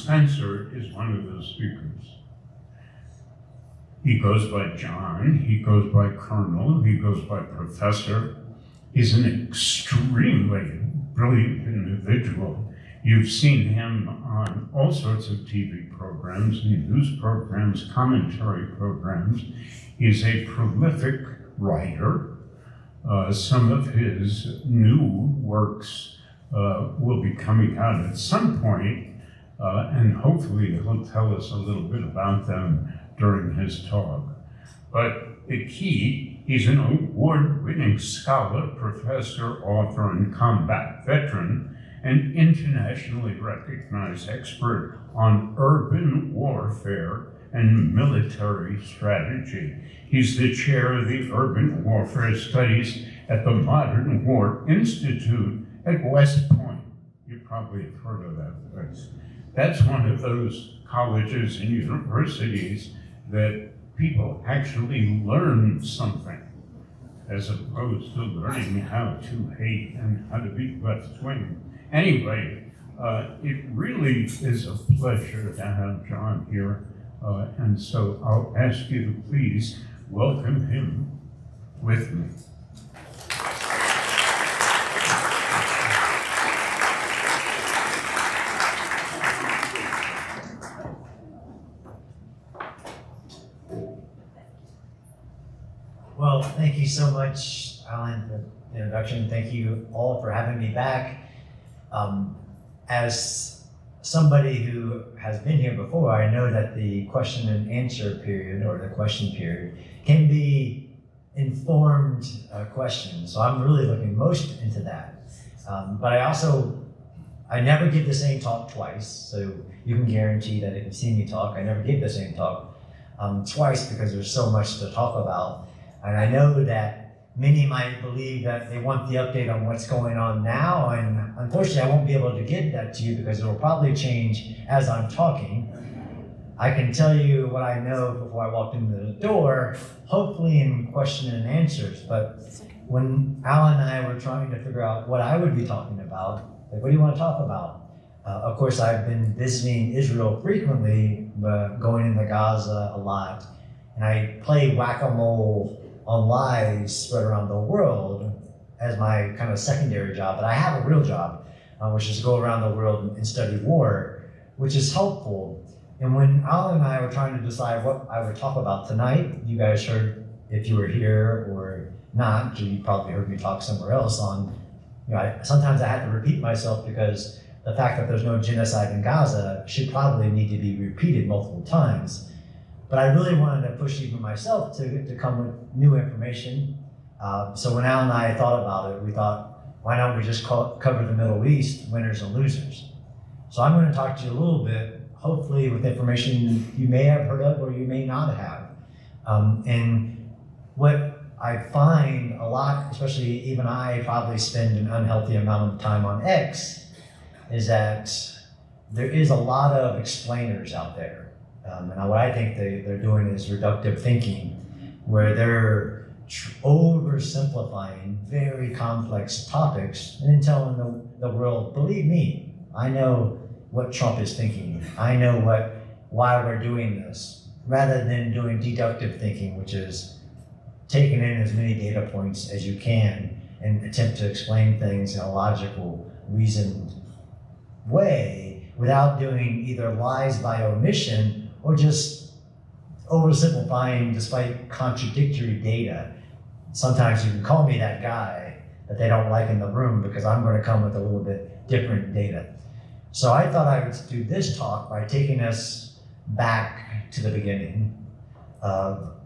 Spencer is one of those speakers. He goes by John, he goes by Colonel, he goes by Professor. He's an extremely brilliant individual. You've seen him on all sorts of TV programs, news programs, commentary programs. He's a prolific writer. Some of his new works will be coming out at some point, and hopefully he'll tell us a little bit about them during his talk. But the key, he's an award-winning scholar, professor, author, and combat veteran, an internationally recognized expert on urban warfare and military strategy. He's the chair of the Urban Warfare Studies at the Modern War Institute at West Point. You probably have heard of that place. That's one of those colleges and universities that people actually learn something, as opposed to learning how to hate and how to be left-wing. Anyway, it really is a pleasure to have John here, and so I'll ask you to please welcome him with me. Well, thank you so much, Alan, for the introduction. Thank you all for having me back. As somebody who has been here before, I know that the question and answer period, or the question period, can be informed questions. So I'm really looking most into that. But I never give the same talk twice. So you can guarantee that if you see me talk, I never give the same talk twice, because there's so much to talk about. And I know that many might believe that they want the update on what's going on now, and unfortunately I won't be able to give that to you because it will probably change as I'm talking. I can tell you what I know before I walked into the door, hopefully in question and answers. But when Alan and I were trying to figure out what I would be talking about, like, what do you want to talk about? Of course, I've been visiting Israel frequently, but going into Gaza a lot. And I play whack-a-mole on lives spread around the world as my kind of secondary job. But I have a real job, which is to go around the world and study war, which is helpful. And when Alan and I were trying to decide what I would talk about tonight, you guys heard, if you were here or not, you probably heard me talk somewhere else on, sometimes I have to repeat myself because the fact that there's no genocide in Gaza should probably need to be repeated multiple times. But I really wanted to push even myself to come with new information. So when Al and I thought about it, we thought, why don't we just cover the Middle East, winners and losers? So I'm going to talk to you a little bit, hopefully with information you may have heard of or you may not have. And what I find a lot, especially even I probably spend an unhealthy amount of time on X, is that there is a lot of explainers out there. And what I think they're doing is reductive thinking, where they're oversimplifying very complex topics and then telling the world, believe me, I know what Trump is thinking. I know why we're doing this, rather than doing deductive thinking, which is taking in as many data points as you can and attempt to explain things in a logical, reasoned way without doing either lies by omission or just oversimplifying despite contradictory data. Sometimes you can call me that guy that they don't like in the room because I'm going to come with a little bit different data. So I thought I would do this talk by taking us back to the beginning of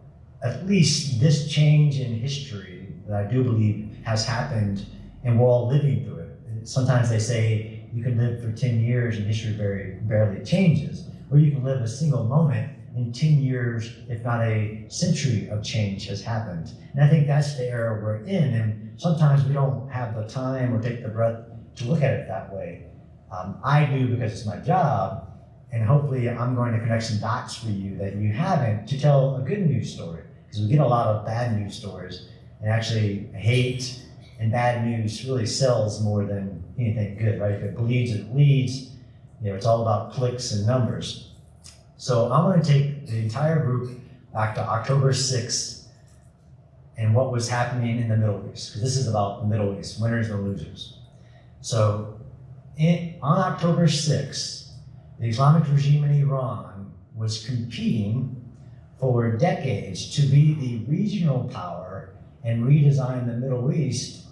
at least this change in history that I do believe has happened, and we're all living through it. Sometimes they say you can live for 10 years and history barely changes, or you can live a single moment in 10 years, if not a century of change has happened. And I think that's the era we're in, and sometimes we don't have the time or take the breath to look at it that way. I do because it's my job, and hopefully I'm going to connect some dots for you that you haven't to tell a good news story, because we get a lot of bad news stories, and actually hate and bad news really sells more than anything good, right? If it bleeds, it leads. It's all about clicks and numbers. So I'm going to take the entire group back to October 6th and what was happening in the Middle East, because this is about the Middle East, winners and losers. So on October 6th, the Islamic regime in Iran was competing for decades to be the regional power and redesign the Middle East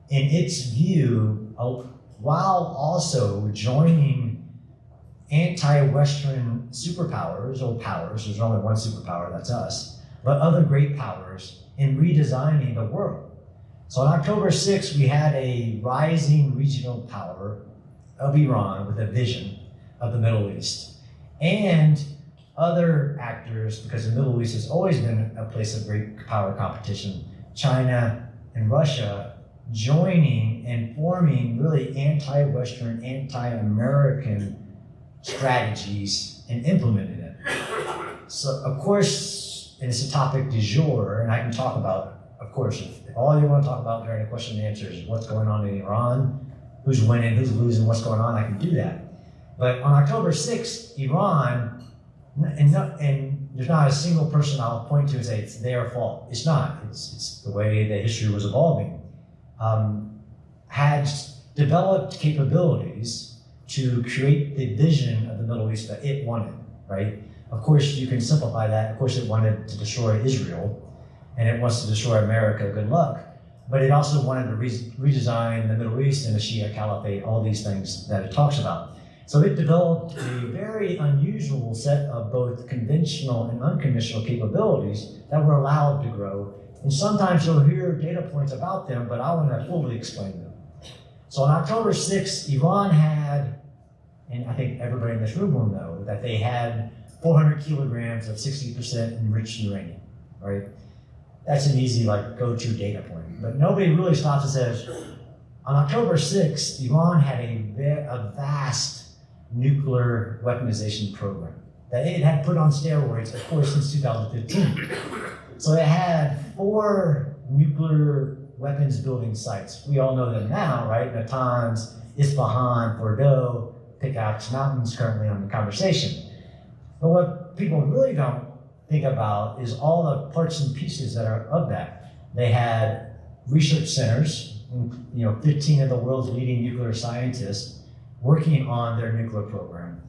in its view, while also joining anti-Western superpowers or powers. There's only one superpower, that's us, but other great powers in redesigning the world. So on October 6th, we had a rising regional power of Iran with a vision of the Middle East. And other actors, because the Middle East has always been a place of great power competition, China and Russia joining and forming really anti-Western, anti-American strategies and implementing it. So of course, and it's a topic du jour, and I can talk about, of course, if all you want to talk about during the question and answer is what's going on in Iran, who's winning, who's losing, what's going on, I can do that. But on October 6th, Iran, and there's not a single person I'll point to and say it's their fault. It's not. It's the way the history was evolving. Had developed capabilities to create the vision of the Middle East that it wanted, right? Of course, you can simplify that. Of course, it wanted to destroy Israel, and it wants to destroy America. Good luck. But it also wanted to redesign the Middle East and the Shia Caliphate, all these things that it talks about. So it developed a very unusual set of both conventional and unconventional capabilities that were allowed to grow. And sometimes you'll hear data points about them, but I want to fully explain them. So on October 6th, Iran had, and I think everybody in this room will know, that they had 400 kilograms of 60% enriched uranium, right? That's an easy go-to data point. But nobody really stops and says, on October 6th, Iran had a vast nuclear weaponization program that it had put on steroids, of course, since 2015. So it had 4 nuclear weapons building sites. We all know them now, right? Natanz, Isfahan, Fordow, Pickaxe Mountains, currently on the conversation. But what people really don't think about is all the parts and pieces that are of that. They had research centers, 15 of the world's leading nuclear scientists working on their nuclear program.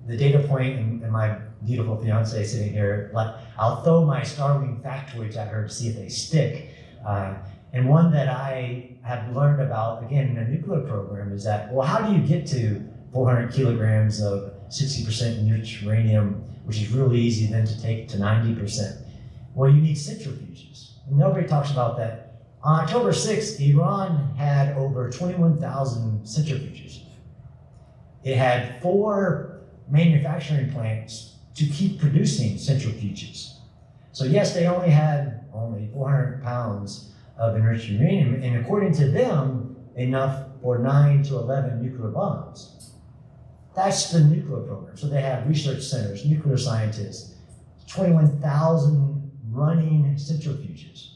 The data point, and my beautiful fiance sitting here, I'll throw my startling factoids at her to see if they stick. And one that I have learned about, again, in the nuclear program is that, well, how do you get to 400 kilograms of 60% enriched uranium, which is really easy then to take to 90%? Well, you need centrifuges. Nobody talks about that. On October 6th, Iran had over 21,000 centrifuges. It had 4 manufacturing plants to keep producing centrifuges. So yes, they only had 400 pounds of enriched uranium, and according to them, enough for 9 to 11 nuclear bombs. That's the nuclear program. So they have research centers, nuclear scientists, 21,000 running centrifuges.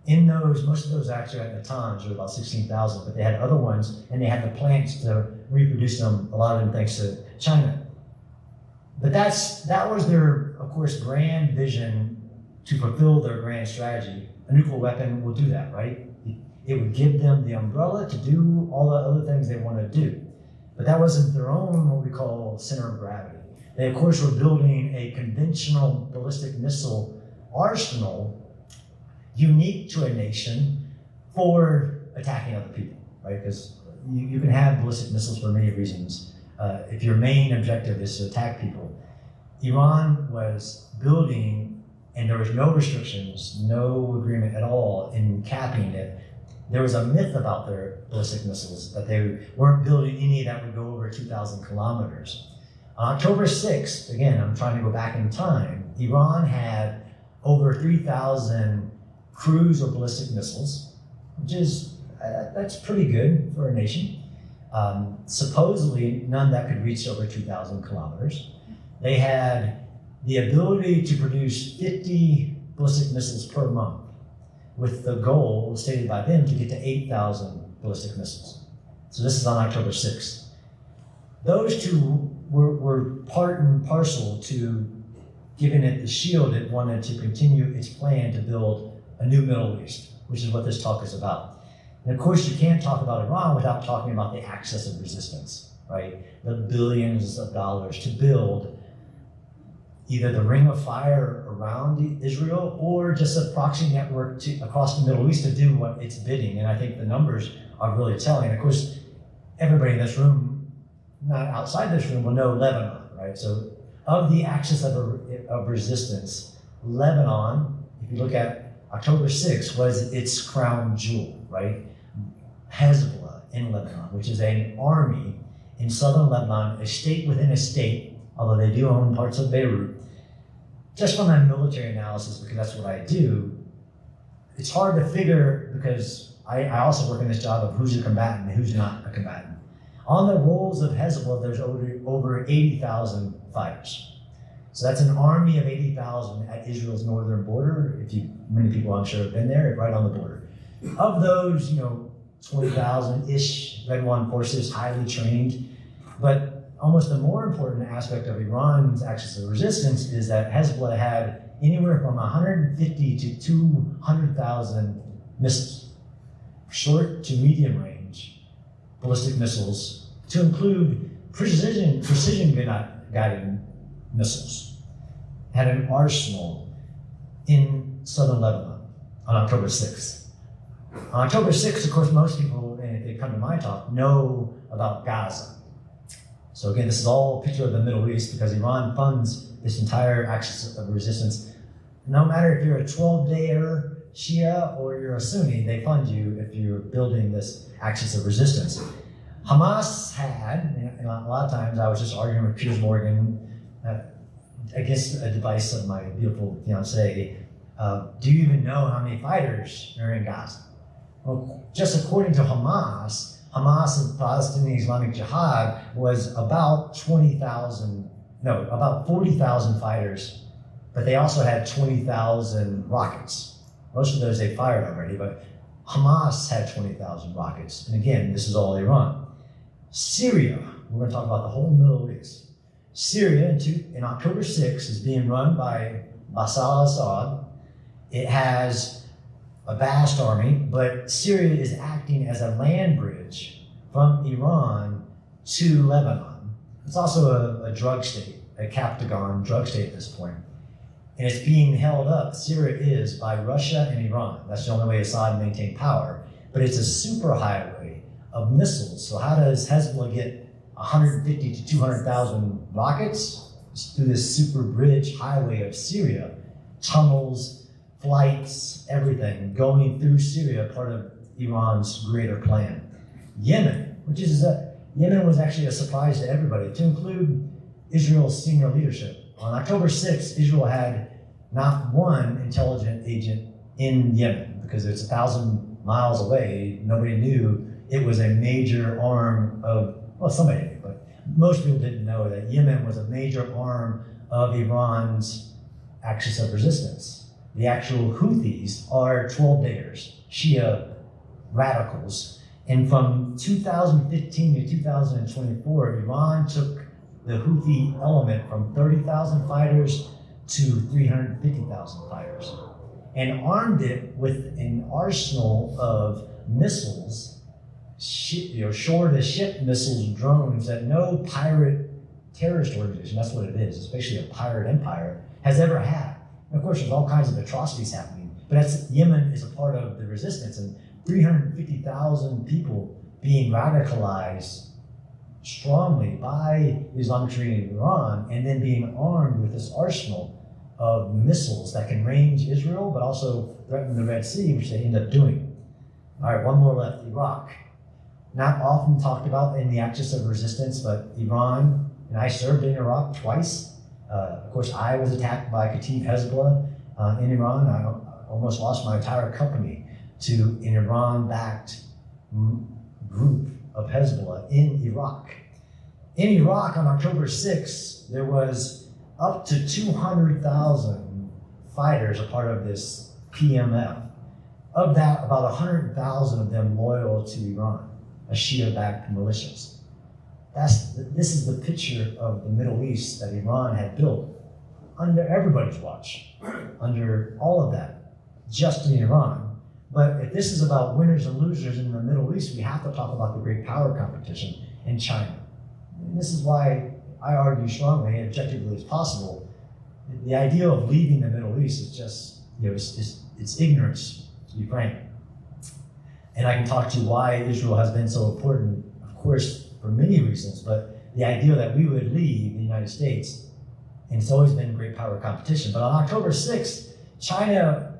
In those, most of those actually at Natanz were about 16,000, but they had other ones, and they had the plants to reproduce them, a lot of them thanks to China. But that was their, of course, grand vision to fulfill their grand strategy. A nuclear weapon will do that, right? It would give them the umbrella to do all the other things they want to do. But that wasn't their own, what we call, center of gravity. They, of course, were building a conventional ballistic missile arsenal unique to a nation for attacking other people, right? Because you can have ballistic missiles for many reasons. If your main objective is to attack people. Iran was building, and there was no restrictions, no agreement at all in capping it. There was a myth about their ballistic missiles, that they weren't building any that would go over 2,000 kilometers. On October 6th, again, I'm trying to go back in time, Iran had over 3,000 cruise or ballistic missiles, which is, that's pretty good for a nation. Supposedly, none that could reach over 2,000 kilometers. They had the ability to produce 50 ballistic missiles per month, with the goal stated by them to get to 8,000 ballistic missiles. So this is on October 6th. Those two were part and parcel to giving it the shield it wanted to continue its plan to build a new Middle East, which is what this talk is about. And of course, you can't talk about Iran without talking about the axis of resistance, right? The billions of dollars to build either the ring of fire around Israel or just a proxy network across the Middle East to do what it's bidding. And I think the numbers are really telling. Of course, everybody in this room, not outside this room, will know Lebanon, right? So of the axis of resistance, Lebanon, if you look at October 6th, was its crown jewel, right? Hezbollah in Lebanon, which is an army in southern Lebanon, a state within a state, although they do own parts of Beirut. Just from that military analysis, because that's what I do, it's hard to figure, because I also work in this job of who's a combatant and who's not a combatant. On the rolls of Hezbollah, there's over 80,000 fighters. So that's an army of 80,000 at Israel's northern border. Many people I'm sure have been there, right on the border. Of those, 20,000-ish Redwan forces, highly trained. But almost the more important aspect of Iran's axis of resistance is that Hezbollah had anywhere from 150 to 200,000 missiles, short to medium range ballistic missiles, to include precision guided missiles. Had an arsenal in southern Lebanon on October 6th. On October 6th, of course, most people, and if they come to my talk, know about Gaza. So again, this is all a picture of the Middle East because Iran funds this entire axis of resistance. No matter if you're a 12-dayer Shia or you're a Sunni, they fund you if you're building this axis of resistance. Hamas had, and a lot of times I was just arguing with Piers Morgan against a device of my beautiful fiancée. Do you even know how many fighters are in Gaza? Well, just according to Hamas and Palestinian Islamic Jihad was about 40,000 fighters, but they also had 20,000 rockets. Most of those they fired already, but Hamas had 20,000 rockets. And again, this is all Iran. Syria, we're going to talk about the whole Middle East. Syria in October 6th is being run by Bashar al-Assad. It has a vast army, but Syria is acting as a land bridge from Iran to Lebanon. It's also a drug state, a Captagon drug state at this point. And it's being held up, Syria is, by Russia and Iran. That's the only way Assad maintained power. But it's a superhighway of missiles. So how does Hezbollah get 150 to 200,000 rockets? It's through this super bridge highway of Syria, tunnels, flights, everything going through Syria, part of Iran's greater plan. Yemen, Yemen was actually a surprise to everybody, to include Israel's senior leadership. On October 6th, Israel had not one intelligence agent in Yemen because it's 1,000 miles away. Nobody knew it was a major arm of, well, somebody knew, but most people didn't know that Yemen was a major arm of Iran's axis of resistance. The actual Houthis are 12-dayers, Shia radicals. And from 2015 to 2024, Iran took the Houthi element from 30,000 fighters to 350,000 fighters and armed it with an arsenal of missiles, shore-to-ship missiles, drones that no pirate terrorist organization, that's what it is, especially a pirate empire, has ever had. And of course, there's all kinds of atrocities happening, but Yemen is a part of the resistance, and 350,000 people being radicalized strongly by the Islamic State of Iran, and then being armed with this arsenal of missiles that can range Israel, but also threaten the Red Sea, which they end up doing. All right, one more left, Iraq. Not often talked about in the axis of resistance, but Iran, and I served in Iraq twice. Of course, I was attacked by Kataib Hezbollah in Iran. I almost lost my entire company to an Iran-backed group of Hezbollah in Iraq. In Iraq, on October 6th, there was up to 200,000 fighters a part of this PMF. Of that, about 100,000 of them loyal to Iran, a Shia-backed militias. this is the picture of the Middle East that Iran had built under everybody's watch, under all of that, just in Iran. But if this is about winners and losers in the Middle East, we have to talk about the great power competition in China. And this is why I argue strongly, objectively as possible, the idea of leaving the Middle East is just, it's ignorance, to be frank. And I can talk to why Israel has been so important, of course, for many reasons, but the idea that we would leave the United States, and it's always been great power competition. But on October 6th, China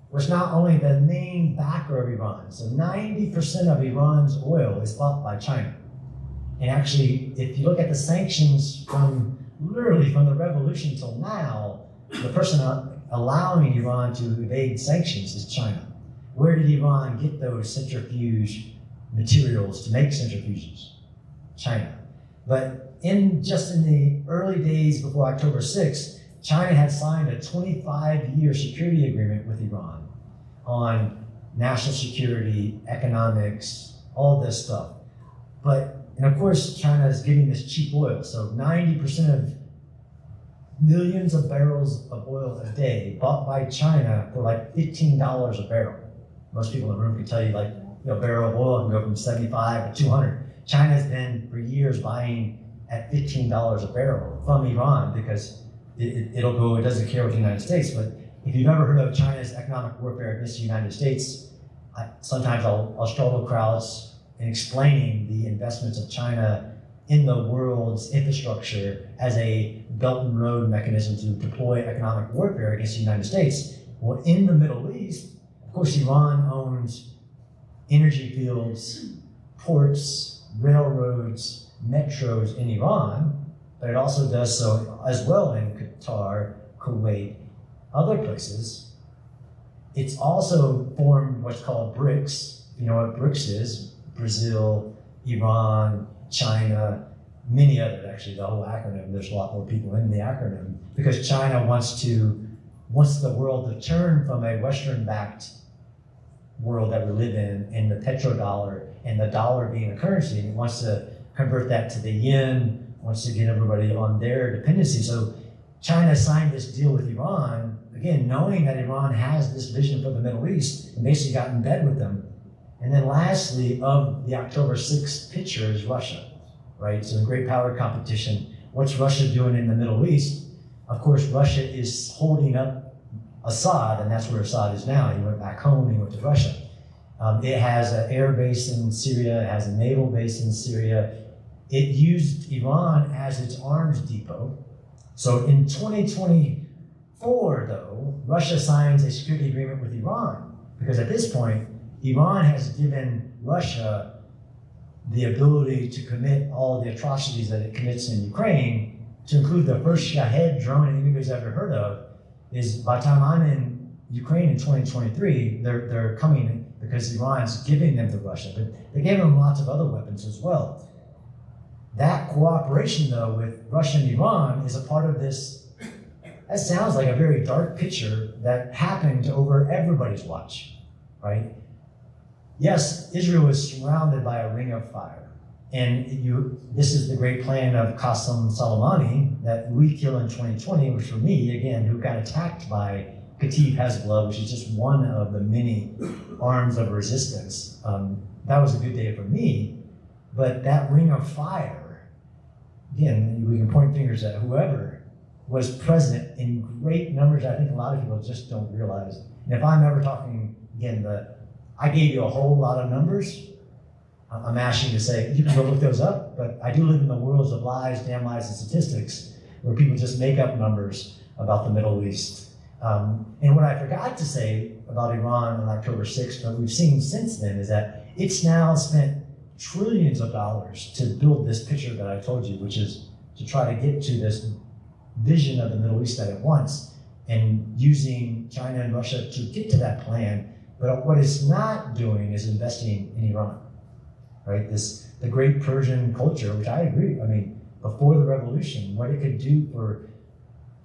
was not only the main backer of Iran, so 90% of Iran's oil is bought by China. And actually, if you look at the sanctions literally from the revolution till now, the person allowing Iran to evade sanctions is China. Where did Iran get those centrifuge materials to make centrifuges? China. But just in the early days before October 6th, China had signed a 25-year security agreement with Iran on national security, economics, all this stuff. And of course, China is getting this cheap oil. So 90% of millions of barrels of oil a day bought by China for like $15 a barrel. Most people in the room can tell you, like, a barrel of oil can go from 75 to 200. China's been for years buying at $15 a barrel from Iran because it doesn't care with the United States. But if you've ever heard of China's economic warfare against the United States, sometimes I'll struggle crowds in explaining the investments of China in the world's infrastructure as a Belt and Road mechanism to deploy economic warfare against the United States. Well, in the Middle East, of course, Iran owns energy fields, ports, railroads, metros in Iran, but it also does so as well in Qatar, Kuwait, other places. It's also formed what's called BRICS. You know what BRICS is? Brazil, Iran, China, many others, actually, the whole acronym. There's a lot more people in the acronym because China wants the world to turn from a Western-backed world that we live in the petrodollar and the dollar being a currency, and it wants to convert that to the yen, wants to get everybody on their dependency. So China signed this deal with Iran, again, knowing that Iran has this vision for the Middle East, and basically got in bed with them. And then lastly, of the October 6th picture is Russia, right? So in great power competition, what's Russia doing in the Middle East? Of course, Russia is holding up Assad, and that's where Assad is now. He went back home, he went to Russia. It has an air base in Syria, it has a naval base in Syria. It used Iran as its arms depot. So in 2024, though, Russia signs a security agreement with Iran, because at this point, Iran has given Russia the ability to commit all the atrocities that it commits in Ukraine, to include the first Shahed drone anybody's ever heard of. Is by the time I'm in Ukraine in 2023, they're coming because Iran's giving them to Russia, but they gave them lots of other weapons as well. That cooperation, though, with Russia and Iran is a part of this. That sounds like a very dark picture that happened over everybody's watch, right? Yes, Israel is surrounded by a ring of fire. And this is the great plan of Qasem Soleimani that we kill in 2020, which for me, again, who got attacked by Kataib Hezbollah, which is just one of the many arms of resistance. That was a good day for me, but that ring of fire, again, we can point fingers at whoever was present in great numbers. I think a lot of people just don't realize. And if I'm ever talking, again, I gave you a whole lot of numbers. I'm asking you to say, you can go look those up, but I do live in the worlds of lies, damn lies, and statistics, where people just make up numbers about the Middle East. And what I forgot to say about Iran on October 6th, but we've seen since then, is that it's now spent trillions of dollars to build this picture that I told you, which is to try to get to this vision of the Middle East that it wants, and using China and Russia to get to that plan. But what it's not doing is investing in Iran. Right, the great Persian culture, which I agree. I mean, before the revolution, what it could do for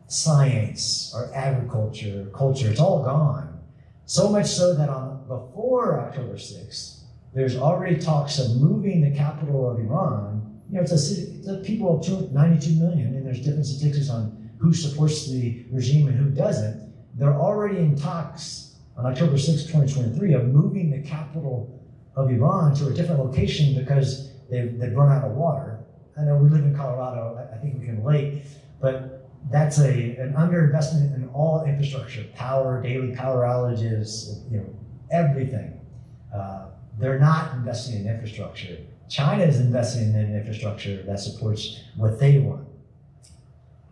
science or agriculture, culture, it's all gone. So much so that before October 6th, there's already talks of moving the capital of Iran it's a city, the people of 92 million, and there's different statistics on who supports the regime and who doesn't. They're already in talks on October 6, 2023, of moving the capital of Iran to a different location because they've run out of water. I know we live in Colorado, I think we can relate, but that's an underinvestment in all infrastructure, power, daily power outages, everything. They're not investing in infrastructure. China is investing in infrastructure that supports what they want.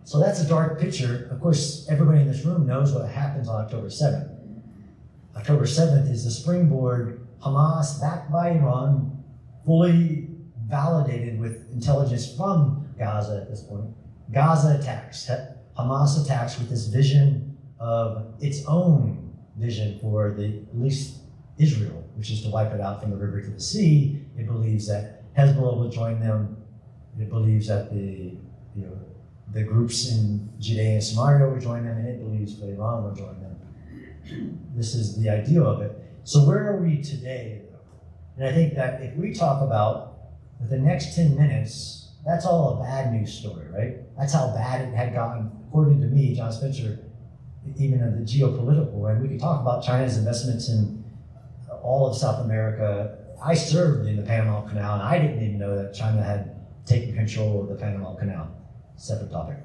So that's a dark picture. Of course, everybody in this room knows what happens on October 7th. October 7th is the springboard. Hamas, backed by Iran, fully validated with intelligence from Gaza at this point. Gaza attacks, Hamas attacks with this vision of its own vision for at least Israel, which is to wipe it out from the river to the sea. It believes that Hezbollah will join them. It believes that the groups in Judea and Samaria will join them, and it believes that Iran will join them. This is the ideal of it. So where are we today, though? And I think that if we talk about the next 10 minutes, that's all a bad news story, right? That's how bad it had gotten, according to me, John Spencer, even in the geopolitical. And we could talk about China's investments in all of South America. I served in the Panama Canal, and I didn't even know that China had taken control of the Panama Canal. Separate topic.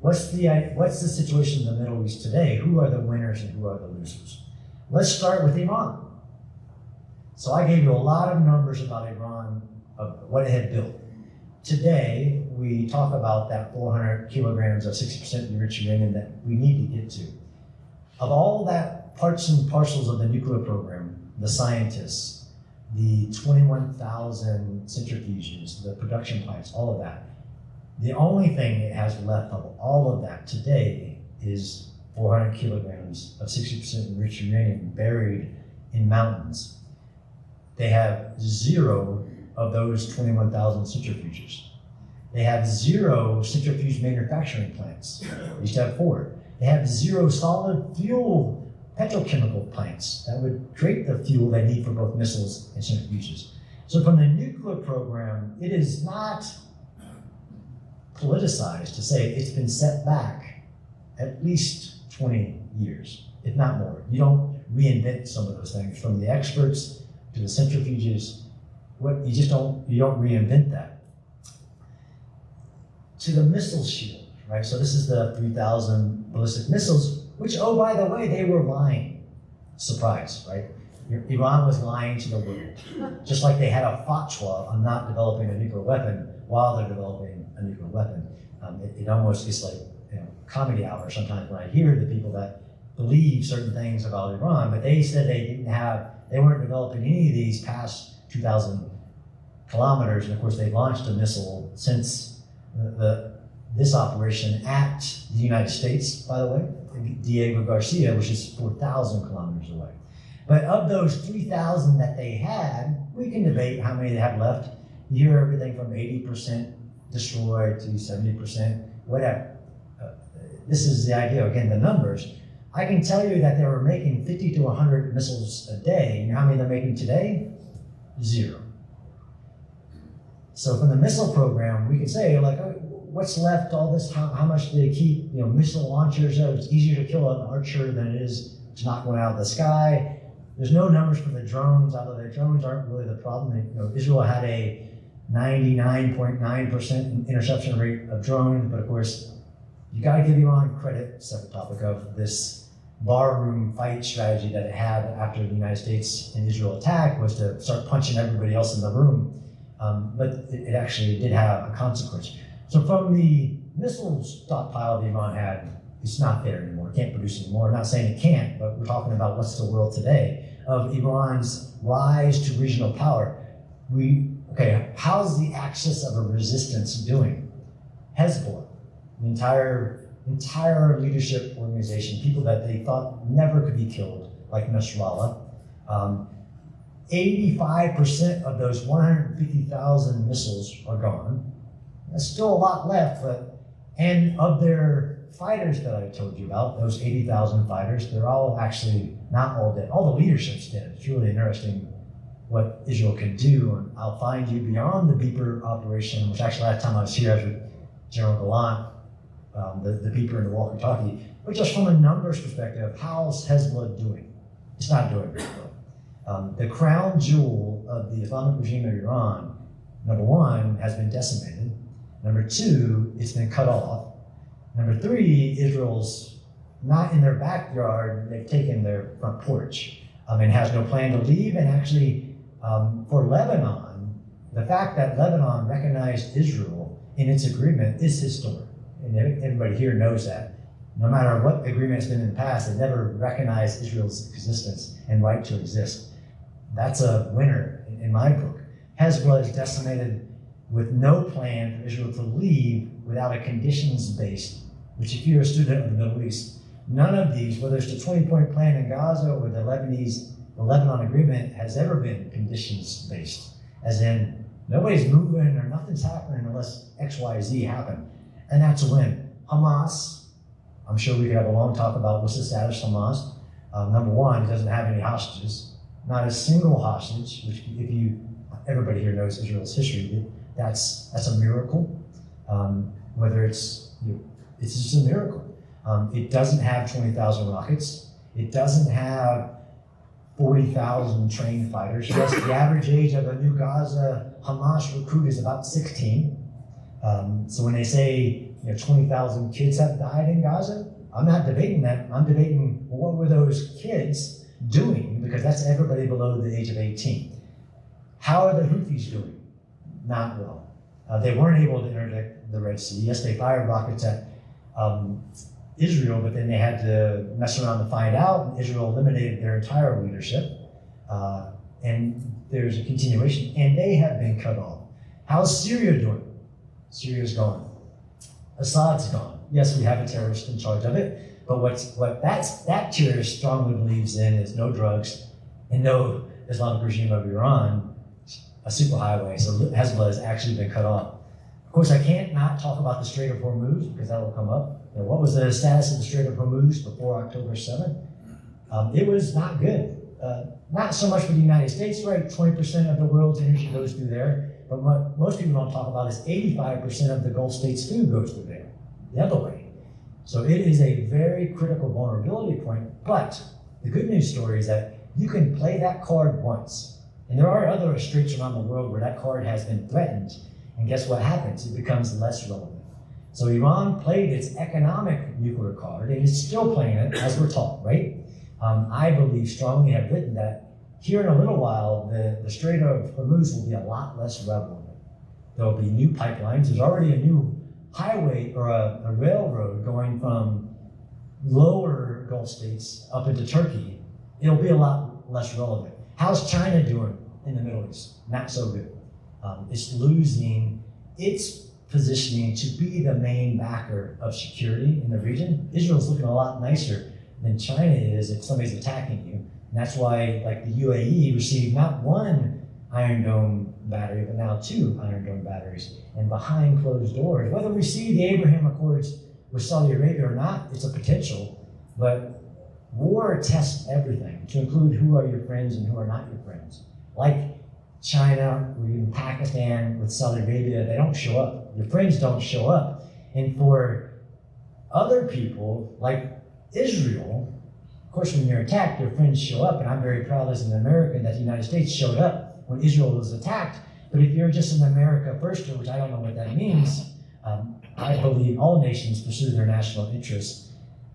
What's the situation in the Middle East today? Who are the winners and who are the losers? Let's start with Iran. So I gave you a lot of numbers about Iran, of what it had built. Today, we talk about that 400 kilograms of 60% enriched uranium that we need to get to. Of all that parts and parcels of the nuclear program, the scientists, the 21,000 centrifuges, the production plants, all of that, the only thing it has left of all of that today is 400 kilograms of 60% enriched uranium buried in mountains. They have 0 of those 21,000 centrifuges. They have 0 centrifuge manufacturing plants. They used to have 4. They have 0 solid fuel petrochemical plants that would create the fuel they need for both missiles and centrifuges. So from the nuclear program, it is not politicized to say it's been set back at least 20 years, if not more. You don't reinvent some of those things, from the experts to the centrifuges. You don't reinvent that. To the missile shield, right? So this is the 3,000 ballistic missiles, which, oh, by the way, they were lying. Surprise, right? Iran was lying to the world, just like they had a fatwa on not developing a nuclear weapon while they're developing a nuclear weapon. It almost gets like comedy hour sometimes when I hear the people that believe certain things about Iran, but they said they weren't developing any of these past 2,000 kilometers, and of course they launched a missile since this operation at the United States, by the way, Diego Garcia, which is 4,000 kilometers away. But of those 3,000 that they had, we can debate how many they have left. You hear everything from 80% destroyed to 70%, whatever. This is the idea, again, the numbers. I can tell you that they were making 50 to 100 missiles a day. You know how many they're making today? 0. So from the missile program, we can say, like, what's left, all this, how much do they keep, missile launchers? It's easier to kill an archer than it is to knock one out of the sky. There's no numbers for the drones, although the drones aren't really the problem. Israel had a 99.9% interception rate of drones, but of course, you got to give Iran credit, separate topic, of this barroom fight strategy that it had after the United States and Israel attacked, was to start punching everybody else in the room. But it actually did have a consequence. So from the missile stockpile that Iran had, it's not there anymore. It can't produce anymore. I'm not saying it can't, but we're talking about what's the world today of Iran's rise to regional power. How's the axis of a resistance doing? Hezbollah, the entire leadership organization, people that they thought never could be killed, like Nasrallah. 85% of those 150,000 missiles are gone. There's still a lot left, and of their fighters that I told you about, those 80,000 fighters, they're all actually not all dead. All the leadership's dead. It's really interesting what Israel can do. And I'll find you beyond the Beeper operation, which actually last time I was here, I was with General Gallant, the Beeper and the walkie-talkie. But just from a numbers perspective, how's Hezbollah doing? It's not doing very well. The crown jewel of the Islamic regime of Iran, number one, has been decimated. Number two, it's been cut off. Number three, Israel's not in their backyard, they've taken their front porch. And has no plan to leave. And actually, for Lebanon, the fact that Lebanon recognized Israel in its agreement is historic. And everybody here knows that. No matter what agreement has been in the past, they never recognized Israel's existence and right to exist. That's a winner in my book. Hezbollah is decimated with no plan for Israel to leave without a conditions-based, which if you're a student of the Middle East, none of these, whether it's the 20-point plan in Gaza or the Lebanon agreement, has ever been conditions-based. As in, nobody's moving or nothing's happening unless X, Y, Z happen. And that's a win. Hamas, I'm sure we could have a long talk about what's the status of Hamas. Number one, it doesn't have any hostages. Not a single hostage, which everybody here knows Israel's history, that's a miracle. Whether it's just a miracle. It doesn't have 20,000 rockets. It doesn't have 40,000 trained fighters. Yes, the average age of a new Gaza Hamas recruit is about 16. So when they say 20,000 kids have died in Gaza, I'm not debating that. I'm debating, well, what were those kids doing? Because that's everybody below the age of 18. How are the Houthis doing? Not well. They weren't able to interdict the Red Sea. Yes, they fired rockets at Israel, but then they had to mess around to find out, and Israel eliminated their entire leadership. And there's a continuation, and they have been cut off. How's Syria doing? Syria's gone. Assad's gone. Yes, we have a terrorist in charge of it, but what that terrorist strongly believes in is no drugs and no Islamic regime of Iran, a superhighway. So Hezbollah has actually been cut off. Of course, I can't not talk about the Strait of Hormuz because that will come up. What was the status of the Strait of Hormuz before October 7th? It was not good. Not so much for the United States, right? 20% of the world's energy goes through there. But what most people don't talk about is 85% of the Gulf states' food goes through there, the other way. So it is a very critical vulnerability point. But the good news story is that you can play that card once. And there are other straits around the world where that card has been threatened. And guess what happens? It becomes less relevant. So Iran played its economic nuclear card, and it's still playing it, as we're taught, right? I believe strongly have written that here in a little while, the Strait of Hormuz will be a lot less relevant. There'll be new pipelines. There's already a new highway or a railroad going from lower Gulf states up into Turkey. It'll be a lot less relevant. How's China doing in the Middle East? Not so good. It's losing its positioning to be the main backer of security in the region. Israel's looking a lot nicer than China is if somebody's attacking you. And that's why, like, the UAE received not one Iron Dome battery, but now 2 Iron Dome batteries. And behind closed doors, whether we see the Abraham Accords with Saudi Arabia or not, it's a potential. But war tests everything, to include who are your friends and who are not your friends. Like China or even Pakistan with Saudi Arabia, they don't show up. Your friends don't show up. And for other people, like Israel, of course, when you're attacked, your friends show up, and I'm very proud as an American that the United States showed up when Israel was attacked. But if you're just an America firster, which I don't know what that means, I believe all nations pursue their national interests.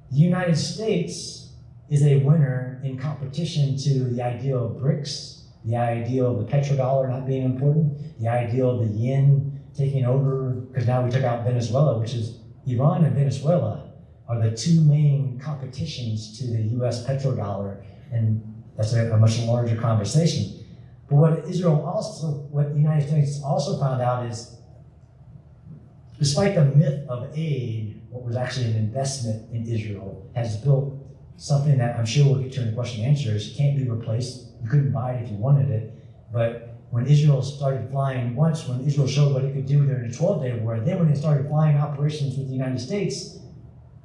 The United States is a winner in competition to the ideal of BRICS, the ideal of the petrodollar not being important, the ideal of the yen taking over, because now we took out Venezuela, which is Iran and Venezuela are the 2 main competitions to the US petrodollar, and that's a much larger conversation. But what the United States also found out is, despite the myth of aid, what was actually an investment in Israel has built something that I'm sure we'll get to in the question and answers, can't be replaced. You couldn't buy it if you wanted it. But when Israel started flying once, when Israel showed what it could do during the 12-day war, then when it started flying operations with the United States,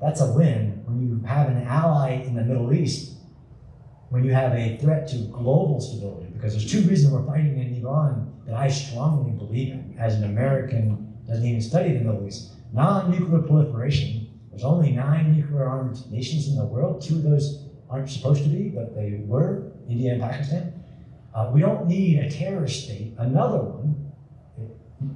that's a win. When you have an ally in the Middle East, when you have a threat to global stability, because there's two reasons we're fighting in Iran that I strongly believe in. As an American, doesn't even study the Middle East. Non-nuclear proliferation. There's only 9 nuclear-armed nations in the world. 2 of those aren't supposed to be, but they were, India and Pakistan. We don't need a terrorist state, another one,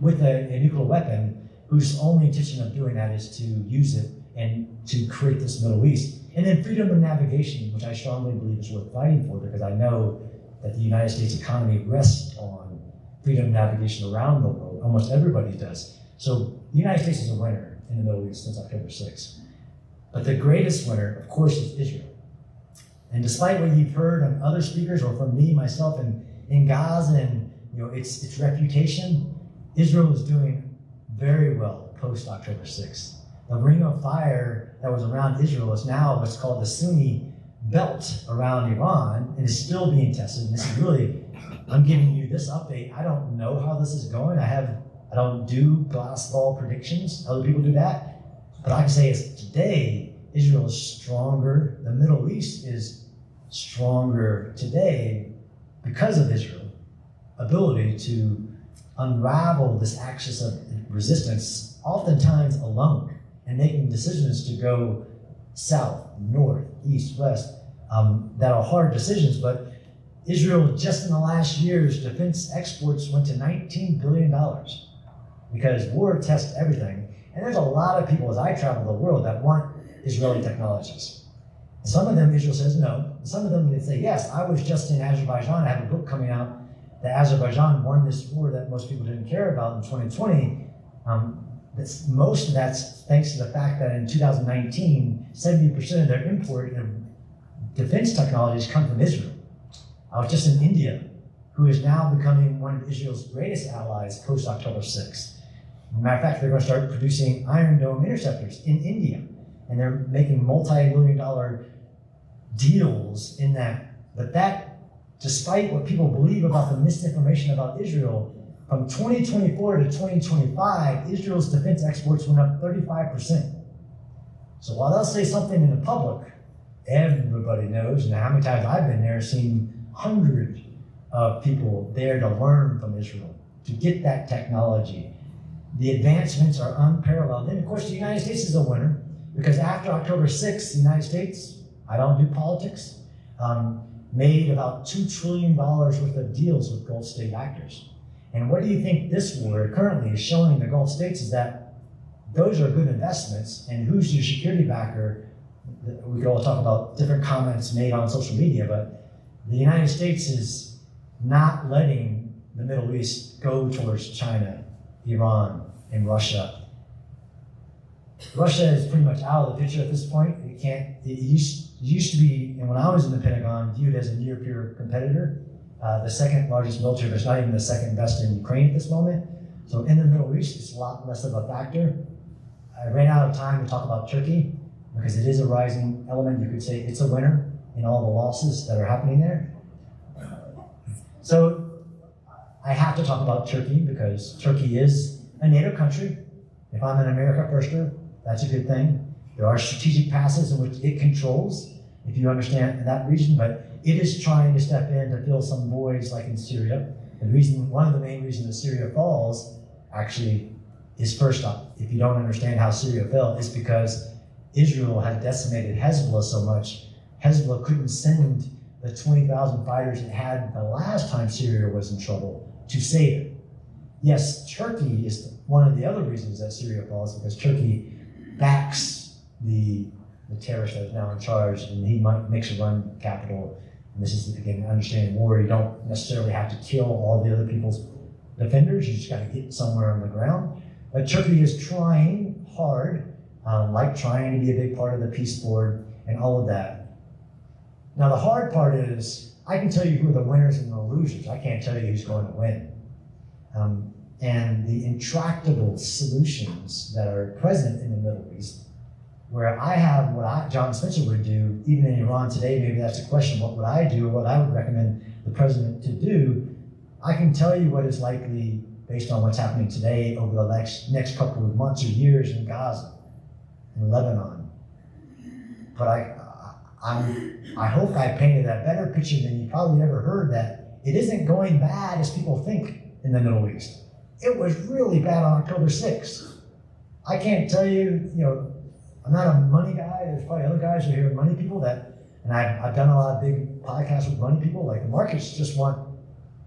with a nuclear weapon, whose only intention of doing that is to use it and to create this Middle East. And then freedom of navigation, which I strongly believe is worth fighting for, because I know that the United States economy rests on freedom of navigation around the world. Almost everybody does. So the United States is a winner in the Middle East since October 6th. But the greatest winner, of course, is Israel. And despite what you've heard on other speakers or from me, myself, in Gaza and its reputation, Israel is doing very well post October 6th. The ring of fire that was around Israel is now what's called the Sunni belt around Iran, and is still being tested. And this is really, I'm giving you this update. I don't know how this is going. I don't do glass ball predictions. Other people do that. But I can say is today, Israel is stronger. The Middle East is stronger today because of Israel's ability to unravel this axis of resistance, oftentimes alone, and making decisions to go south, north, east, west, that are hard decisions. But Israel, just in the last year's defense exports went to $19 billion because war tests everything. And there's a lot of people, as I travel the world, that want Israeli technologies. Some of them, Israel says no. Some of them, they say, yes. I was just in Azerbaijan. I have a book coming out that Azerbaijan won this war that most people didn't care about in 2020. Most of that's thanks to the fact that in 2019, 70% of their import of defense technologies come from Israel. I was just in India, who is now becoming one of Israel's greatest allies post-October 6th. As a matter of fact, they're going to start producing Iron Dome interceptors in India, and they're making multi-million-dollar deals in that. But that, despite what people believe about the misinformation about Israel, from 2024 to 2025, Israel's defense exports went up 35%. So while they'll say something in the public, everybody knows, and how many times I've been there, seen hundreds of people there to learn from Israel, to get that technology. The advancements are unparalleled. Then, of course, the United States is a winner, because after October 6th, the United States, I don't do politics, made about $2 trillion worth of deals with Gulf state actors. And what do you think this war currently is showing the Gulf states is that those are good investments, and who's your security backer? We could all talk about different comments made on social media, but the United States is not letting the Middle East go towards China, Iran, and Russia. Russia is pretty much out of the picture at this point. It used to be, and when I was in the Pentagon, viewed as a near-peer competitor. The second largest military, but it's not even the second best in Ukraine at this moment. So in the Middle East, it's a lot less of a factor. I ran out of time to talk about Turkey because it is a rising element. You could say it's a winner in all the losses that are happening there. So I have to talk about Turkey because Turkey is a NATO country. If I'm an America firster, that's a good thing. There are strategic passes in which it controls, if you understand that region, but it is trying to step in to fill some voids like in Syria. One of the main reasons that Syria falls actually is, first off, if you don't understand how Syria fell, it's because Israel had decimated Hezbollah so much, Hezbollah couldn't send the 20,000 fighters it had the last time Syria was in trouble to save it. Yes, Turkey is one of the other reasons that Syria falls, because Turkey backs the terrorist that is now in charge, and he makes a run at the capital. And this is, again, understanding war. You don't necessarily have to kill all the other people's defenders. You just got to get somewhere on the ground. But Turkey is trying hard, like trying to be a big part of the peace board and all of that. Now, the hard part is, I can tell you who are the winners and the losers. I can't tell you who's going to win. And the intractable solutions that are present in the Middle East, where I have what John Spencer would do, even in Iran today, maybe that's a question, what would I do, or what I would recommend the president to do? I can tell you what is likely based on what's happening today over the next couple of months or years in Gaza, in Lebanon. But I hope I painted a better picture than you probably ever heard, that it isn't going bad as people think in the Middle East. It was really bad on October 6th. I can't tell you, I'm not a money guy. There's probably other guys who are money people and I've done a lot of big podcasts with money people. Like the markets just want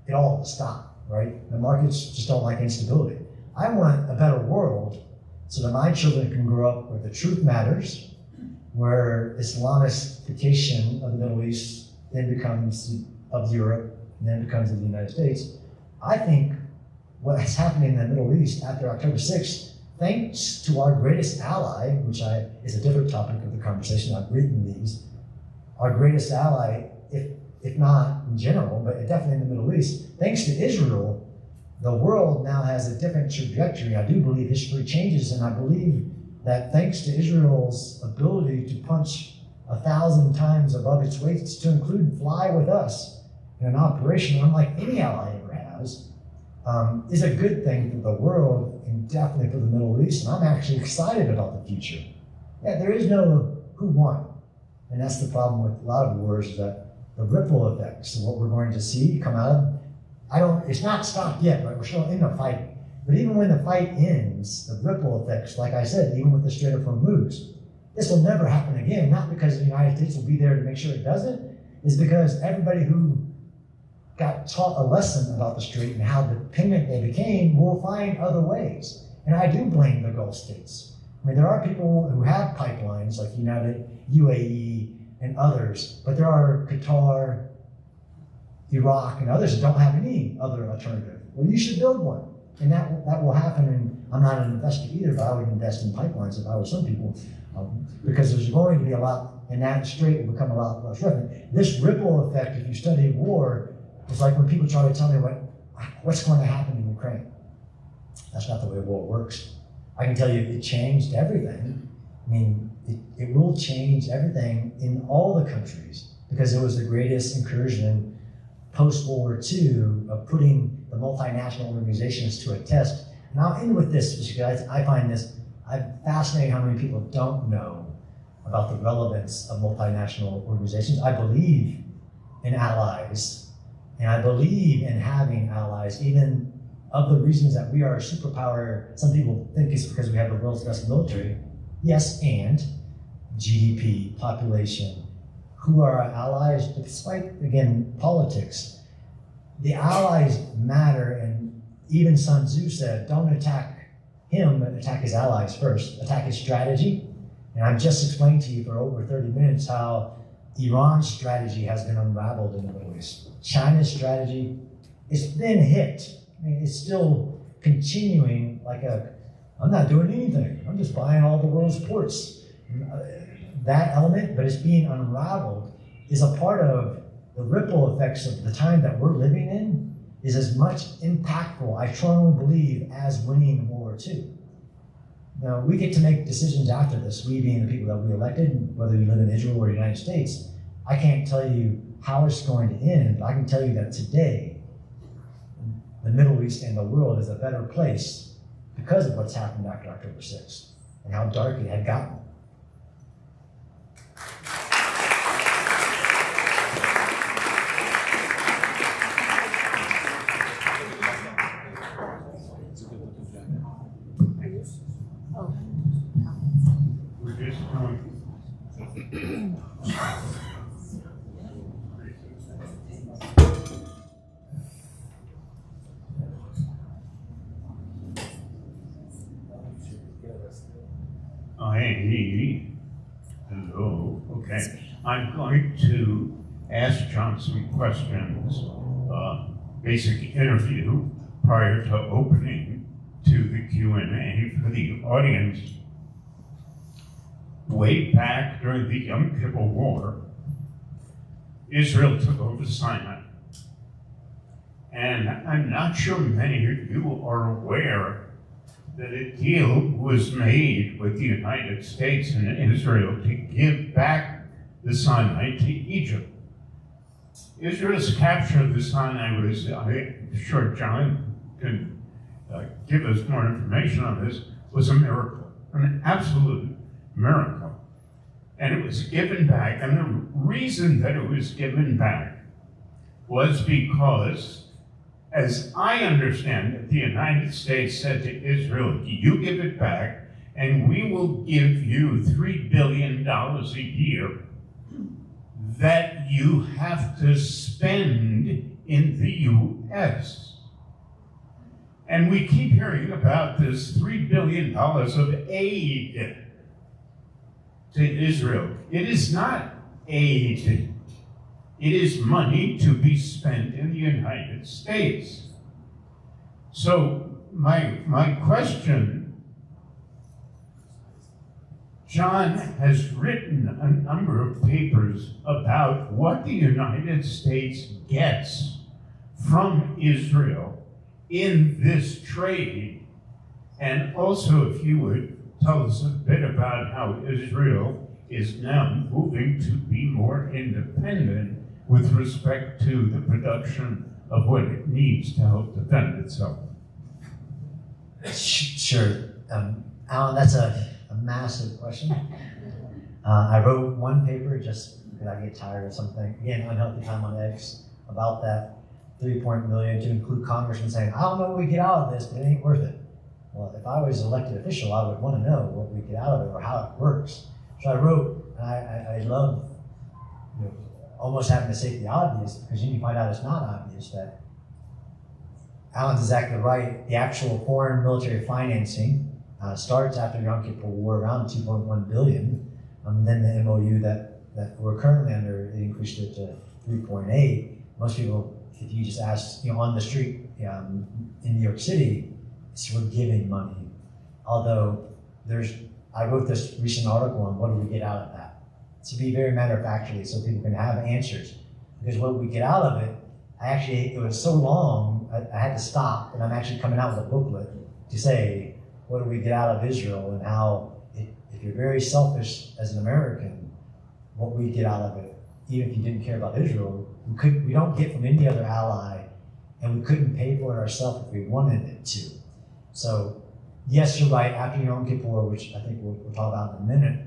it all to stop, right? The markets just don't like instability. I want a better world so that my children can grow up where the truth matters, where Islamification of the Middle East then becomes of Europe, and then becomes of the United States. I think what's happening in the Middle East after October 6th, thanks to our greatest ally, which is a different topic of the conversation, I've written these, our greatest ally, if not in general, but definitely in the Middle East, thanks to Israel, the world now has a different trajectory. I do believe history changes, and I believe that thanks to Israel's ability to punch 1,000 times above its weight, to include fly with us in an operation unlike any ally ever has, is a good thing for the world and definitely for the Middle East. And I'm actually excited about the future. Yeah, there is no who won. And that's the problem with a lot of wars, is that the ripple effects of what we're going to see come out of, it's not stopped yet, right? We're still in the fight. But even when the fight ends, the ripple effects, like I said, even with the Strait of Hormuz, this will never happen again, not because the United States will be there to make sure it doesn't, it's because everybody who got taught a lesson about the Strait and how dependent they became will find other ways. And I do blame the Gulf states. I mean, there are people who have pipelines like UAE and others, but there are Qatar, Iraq, and others that don't have any other alternative. Well, you should build one. And that will happen, and I'm not an investor either, but I would invest in pipelines if I were some people, because there's going to be a lot, and that strait will become a lot less relevant. This ripple effect, if you study war, is like when people try to tell me what's going to happen in Ukraine. That's not the way war works. I can tell you it changed everything. I mean, it will change everything in all the countries, because it was the greatest incursion post-World War II of putting the multinational organizations to a test. And I'll end with this, because I find this, I'm fascinated how many people don't know about the relevance of multinational organizations. I believe in allies, and I believe in having allies, even of the reasons that we are a superpower. Some people think it's because we have the world's best military. Yes, and GDP, population. Who are our allies? Despite, again, politics, the allies matter, and even Sun Tzu said, don't attack him, attack his allies first, attack his strategy. And I've just explained to you for over 30 minutes how Iran's strategy has been unraveled in the Middle East. China's strategy, it's been hit. I mean, it's still continuing I'm not doing anything. I'm just buying all the world's ports. That element, but it's being unraveled, is a part of the ripple effects of the time that we're living in, is as much impactful, I strongly believe, as winning World War II. Now, we get to make decisions after this, we being the people that we elected, whether you live in Israel or the United States. I can't tell you how it's going to end, but I can tell you that today, the Middle East and the world is a better place because of what's happened after October 6th and how dark it had gotten. Hello. Okay. I'm going to ask John some questions, basic interview prior to opening to the Q&A for the audience. Way back during the Yom Kippur War, Israel took over Sinai. And I'm not sure many of you are aware that a deal was made with the United States and Israel to give back the Sinai to Egypt. Israel's capture of the Sinai was, I'm sure John can give us more information on this, was a miracle, an absolute miracle. And it was given back, and the reason that it was given back was because, as I understand it, the United States said to Israel, you give it back, and we will give you $3 billion a year that you have to spend in the U.S. And we keep hearing about this $3 billion of aid to Israel. It is not aid. It is money to be spent in the United States. So my question, John has written a number of papers about what the United States gets from Israel in this trade. And also, if you would tell us a bit about how Israel is now moving to be more independent with respect to the production of what it needs to help defend itself. Sure. Alan, that's a massive question. I wrote one paper just because I get tired of something. Again, unhealthy time on X about that $3 million to include congressmen saying, I don't know what we get out of this, but it ain't worth it. Well, if I was an elected official, I would want to know what we get out of it or how it works. So I wrote, and I love almost having to state the obvious, because you can find out it's not obvious, that Alan's exactly right. The actual foreign military financing starts after Yom Kippur War around $2.1 billion. Then the MOU that we're currently under, it increased it to 3.8. Most people, if you just ask, on the street in New York City, we're giving money. Although I wrote this recent article on what do we get out of that. To be very matter-of-factly, so people can have answers. Because what we get out of it, it was so long, I had to stop, and I'm actually coming out with a booklet to say, what do we get out of Israel, and how, if you're very selfish as an American, what we get out of it, even if you didn't care about Israel, we don't get from any other ally, and we couldn't pay for it ourselves if we wanted it to. So, yes, you're right, after Yom Kippur, which I think we'll talk about in a minute,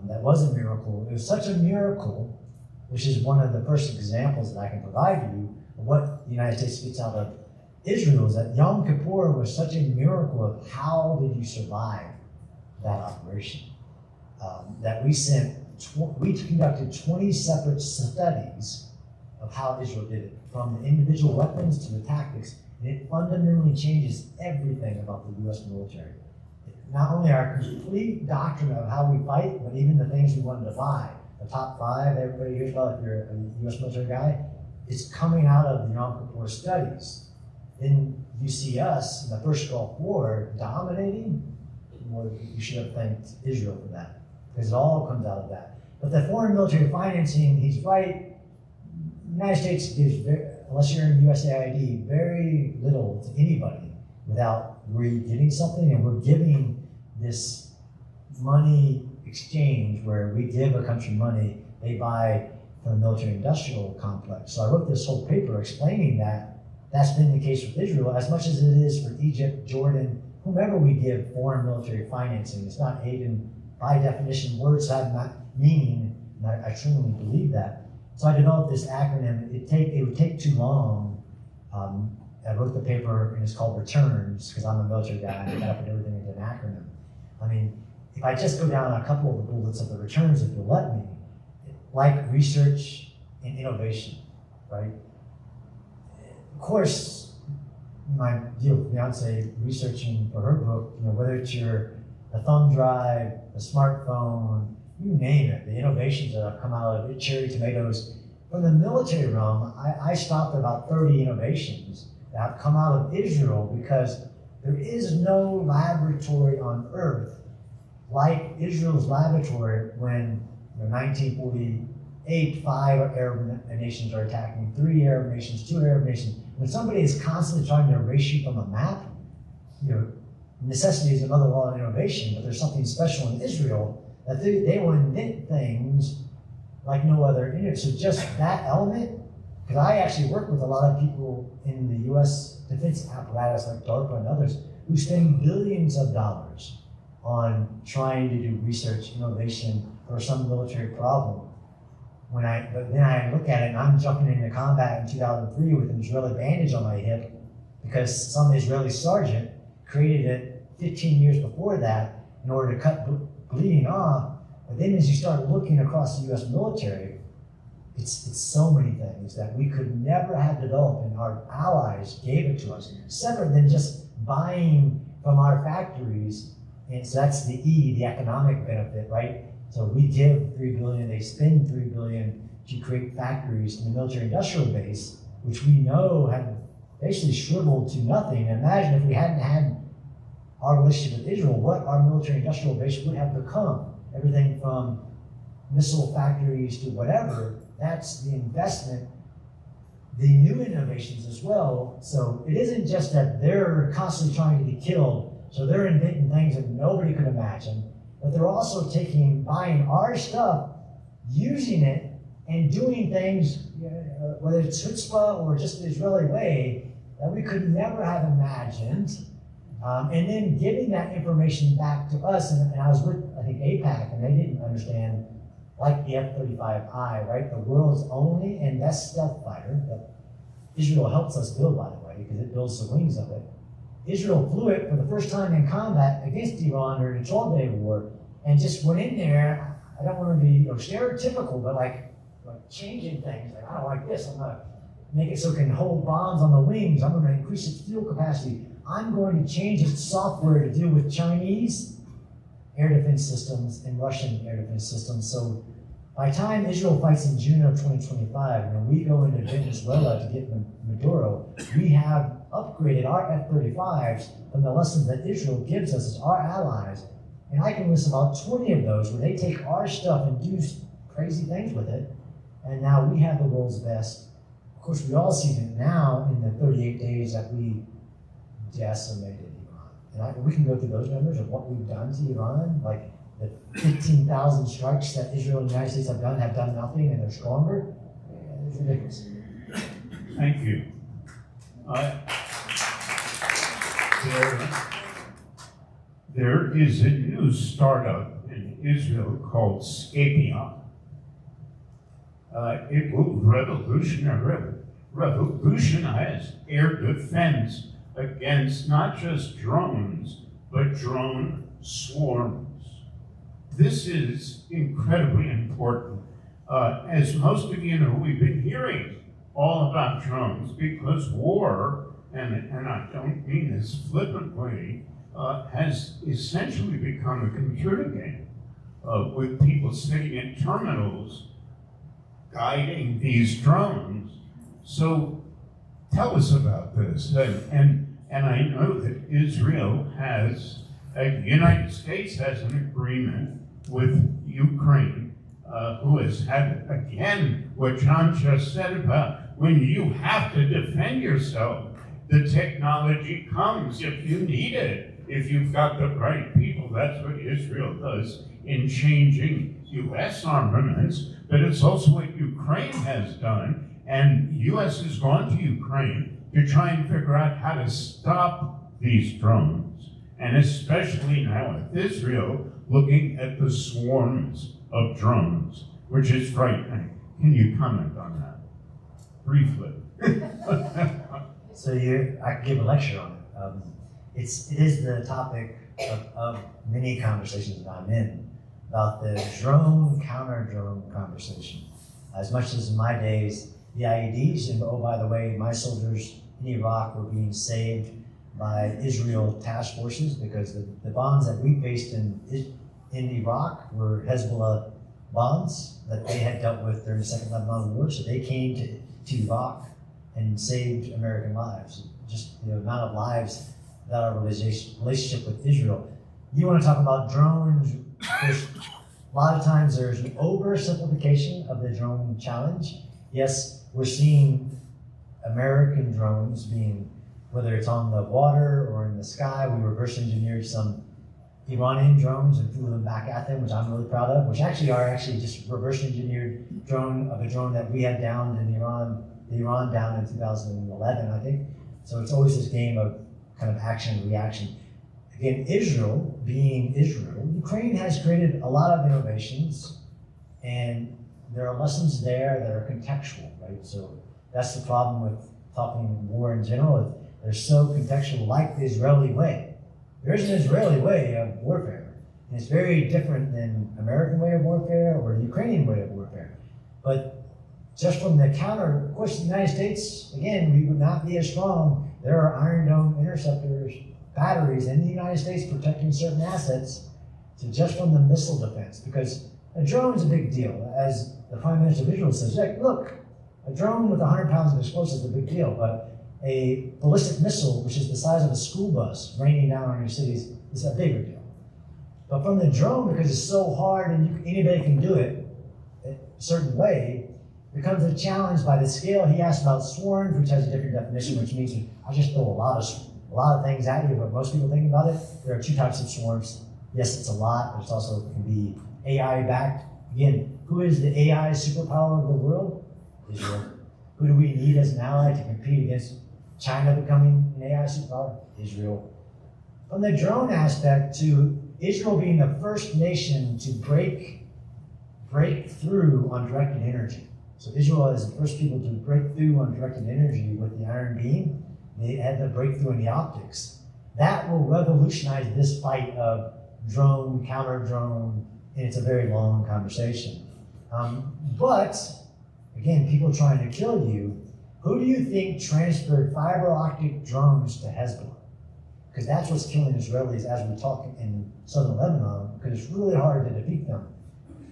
that was a miracle. It was such a miracle, which is one of the first examples that I can provide you of what the United States gets out of Israel, is that Yom Kippur was such a miracle of how did you survive that operation. That we conducted 20 separate studies of how Israel did it, from the individual weapons to the tactics, and it fundamentally changes everything about the U.S. military. Not only our complete doctrine of how we fight, but even the things we wanted to buy. The top 5, everybody hears about if you're a U.S. military guy, it's coming out of the Yom Kippur studies. Then you see us in the first Gulf War dominating. Well, you should have thanked Israel for that, because it all comes out of that. But the foreign military financing, he's right. The United States gives, unless you're in USAID, very little to anybody without really getting something, and we're giving this money exchange where we give a country money, they buy from the military-industrial complex. So I wrote this whole paper explaining that that's been the case with Israel as much as it is for Egypt, Jordan, whomever we give foreign military financing. It's not aid, and by definition, words have not meaning, and I truly believe that. So I developed this acronym. It would take too long. I wrote the paper, and it's called Returns, because I'm a military guy, and I got to put everything into an acronym. I mean, if I just go down a couple of the bullets of the returns, if you'll let me, like research and innovation, right? Of course, my dear fiance researching for her book, whether it's a thumb drive, a smartphone, you name it, the innovations that have come out of it, cherry tomatoes. From the military realm, I stopped about 30 innovations that have come out of Israel, because there is no laboratory on earth like Israel's laboratory when 1948, 5 Arab nations are attacking, 3 Arab nations, 2 Arab nations. When somebody is constantly trying to erase you from a map, necessity is another law of innovation, but there's something special in Israel that they will invent things like no other. So just that element, because I actually work with a lot of people in the U.S. defense apparatus like DARPA and others who spend billions of dollars on trying to do research, innovation for some military problem. But then I look at it and I'm jumping into combat in 2003 with an Israeli bandage on my hip because some Israeli sergeant created it 15 years before that in order to cut bleeding off. But then as you start looking across the US military, it's so many things that we could never have developed, and our allies gave it to us, separate than just buying from our factories. And so that's the E, the economic benefit, right? So we give $3 billion, they spend $3 billion to create factories in the military industrial base, which we know have basically shriveled to nothing. And imagine if we hadn't had our relationship with Israel, what our military industrial base would have become. Everything from missile factories to whatever, that's the investment. The new innovations as well. So it isn't just that they're constantly trying to be killed, so they're inventing things that nobody could imagine, but they're also buying our stuff, using it, and doing things, whether it's chutzpah or just the Israeli way, that we could never have imagined. And then giving that information back to us. And I was with, I think, APAC, and they didn't understand, like the F-35I, right? The world's only and best stealth fighter that Israel helps us build, by the way, because it builds the wings of it. Israel flew it for the first time in combat against Iran during the 12-day war, and just went in there. I don't want to be stereotypical, but like changing things. Like, I don't like this. I'm going to make it so it can hold bombs on the wings. I'm going to increase its fuel capacity. I'm going to change its software to deal with Chinese air defense systems and Russian air defense systems. So by the time Israel fights in June of 2025, and we go into Venezuela to get Maduro, we have upgraded our F-35s from the lessons that Israel gives us as our allies. And I can list about 20 of those where they take our stuff and do crazy things with it. And now we have the world's best. Of course, we all see it now in the 38 days that we decimated Iran. And we can go through those numbers of what we've done to Iran, like the 15,000 strikes that Israel and the United States have done nothing, and they're stronger. It's ridiculous. Thank you. There is a new startup in Israel called Scapion. It will revolutionize air defense against not just drones, but drone swarms. This is incredibly important. As most of you know, we've been hearing all about drones because war, and I don't mean this flippantly, has essentially become a computer game with people sitting in terminals guiding these drones. So tell us about this. And I know that Israel has, the United States has an agreement with Ukraine, who has had, again, what John just said about when you have to defend yourself, the technology comes if you need it. If you've got the right people, that's what Israel does in changing U.S. armaments, but it's also what Ukraine has done, and U.S. has gone to Ukraine to try and figure out how to stop these drones, and especially now with Israel looking at the swarms of drones, which is frightening. Can you comment on that briefly? So I could give a lecture on it. It is the topic of many conversations that I'm in about the drone, counter-drone conversation. As much as in my days, the IEDs, and oh, by the way, my soldiers in Iraq were being saved by Israel task forces because the bombs that we faced in Iraq were Hezbollah bombs that they had dealt with during the Second Lebanon War. So they came to Iraq and saved American lives. Just the amount of lives that our relationship with Israel. You want to talk about drones? There's, a lot of times there's an oversimplification of the drone challenge. Yes, we're seeing American drones being, whether it's on the water or in the sky. We reverse engineered some Iranian drones and flew them back at them, which I'm really proud of, which actually are just reverse engineered drone of a drone that we had downed in Iran down in 2011, I think. So it's always this game of kind of action and reaction. Again, Israel being Israel, Ukraine has created a lot of innovations, and there are lessons there that are contextual, right? So that's the problem with talking war in general. They're so contextual, like the Israeli way. There is an Israeli way of warfare, and it's very different than American way of warfare or the Ukrainian way of warfare. But just from the counter, of course, the United States, again, we would not be as strong. There are Iron Dome interceptors, batteries in the United States protecting certain assets, to just from the missile defense, because a drone is a big deal. As the Prime Minister of Israel says, look, a drone with 100 pounds of explosives is a big deal, but a ballistic missile, which is the size of a school bus, raining down on your cities, is a bigger deal. But from the drone, because it's so hard and anybody can do it a certain way, becomes a challenge by the scale. He asked about swarms, which has a different definition, which means I just throw a lot of things at you, but most people think about it. There are two types of swarms. Yes, it's a lot, but it also can be AI-backed. Again, who is the AI superpower of the world? Israel. Who do we need as an ally to compete against China becoming an AI superpower? Israel. From the drone aspect to Israel being the first nation to break through on directed energy. So Israel is the first people to break through on directed energy with the Iron Beam. They had the breakthrough in the optics. That will revolutionize this fight of drone, counter-drone, and it's a very long conversation. But, again, people trying to kill you, who do you think transferred fiber optic drones to Hezbollah? Because that's what's killing Israelis as we talk in southern Lebanon, because it's really hard to defeat them.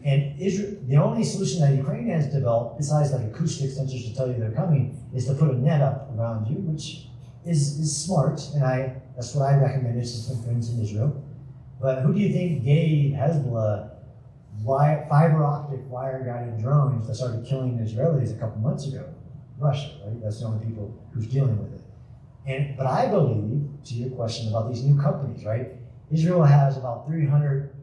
And Israel, the only solution that Ukraine has developed, besides like acoustic sensors to tell you they're coming, is to put a net up around you, which is smart, and that's what I recommend to some friends in Israel. But who do you think gave Hezbollah fiber optic wire-guided drones that started killing the Israelis a couple months ago? Russia, right? That's the only people who's dealing with it. But I believe, to your question about these new companies, right? Israel has about 300,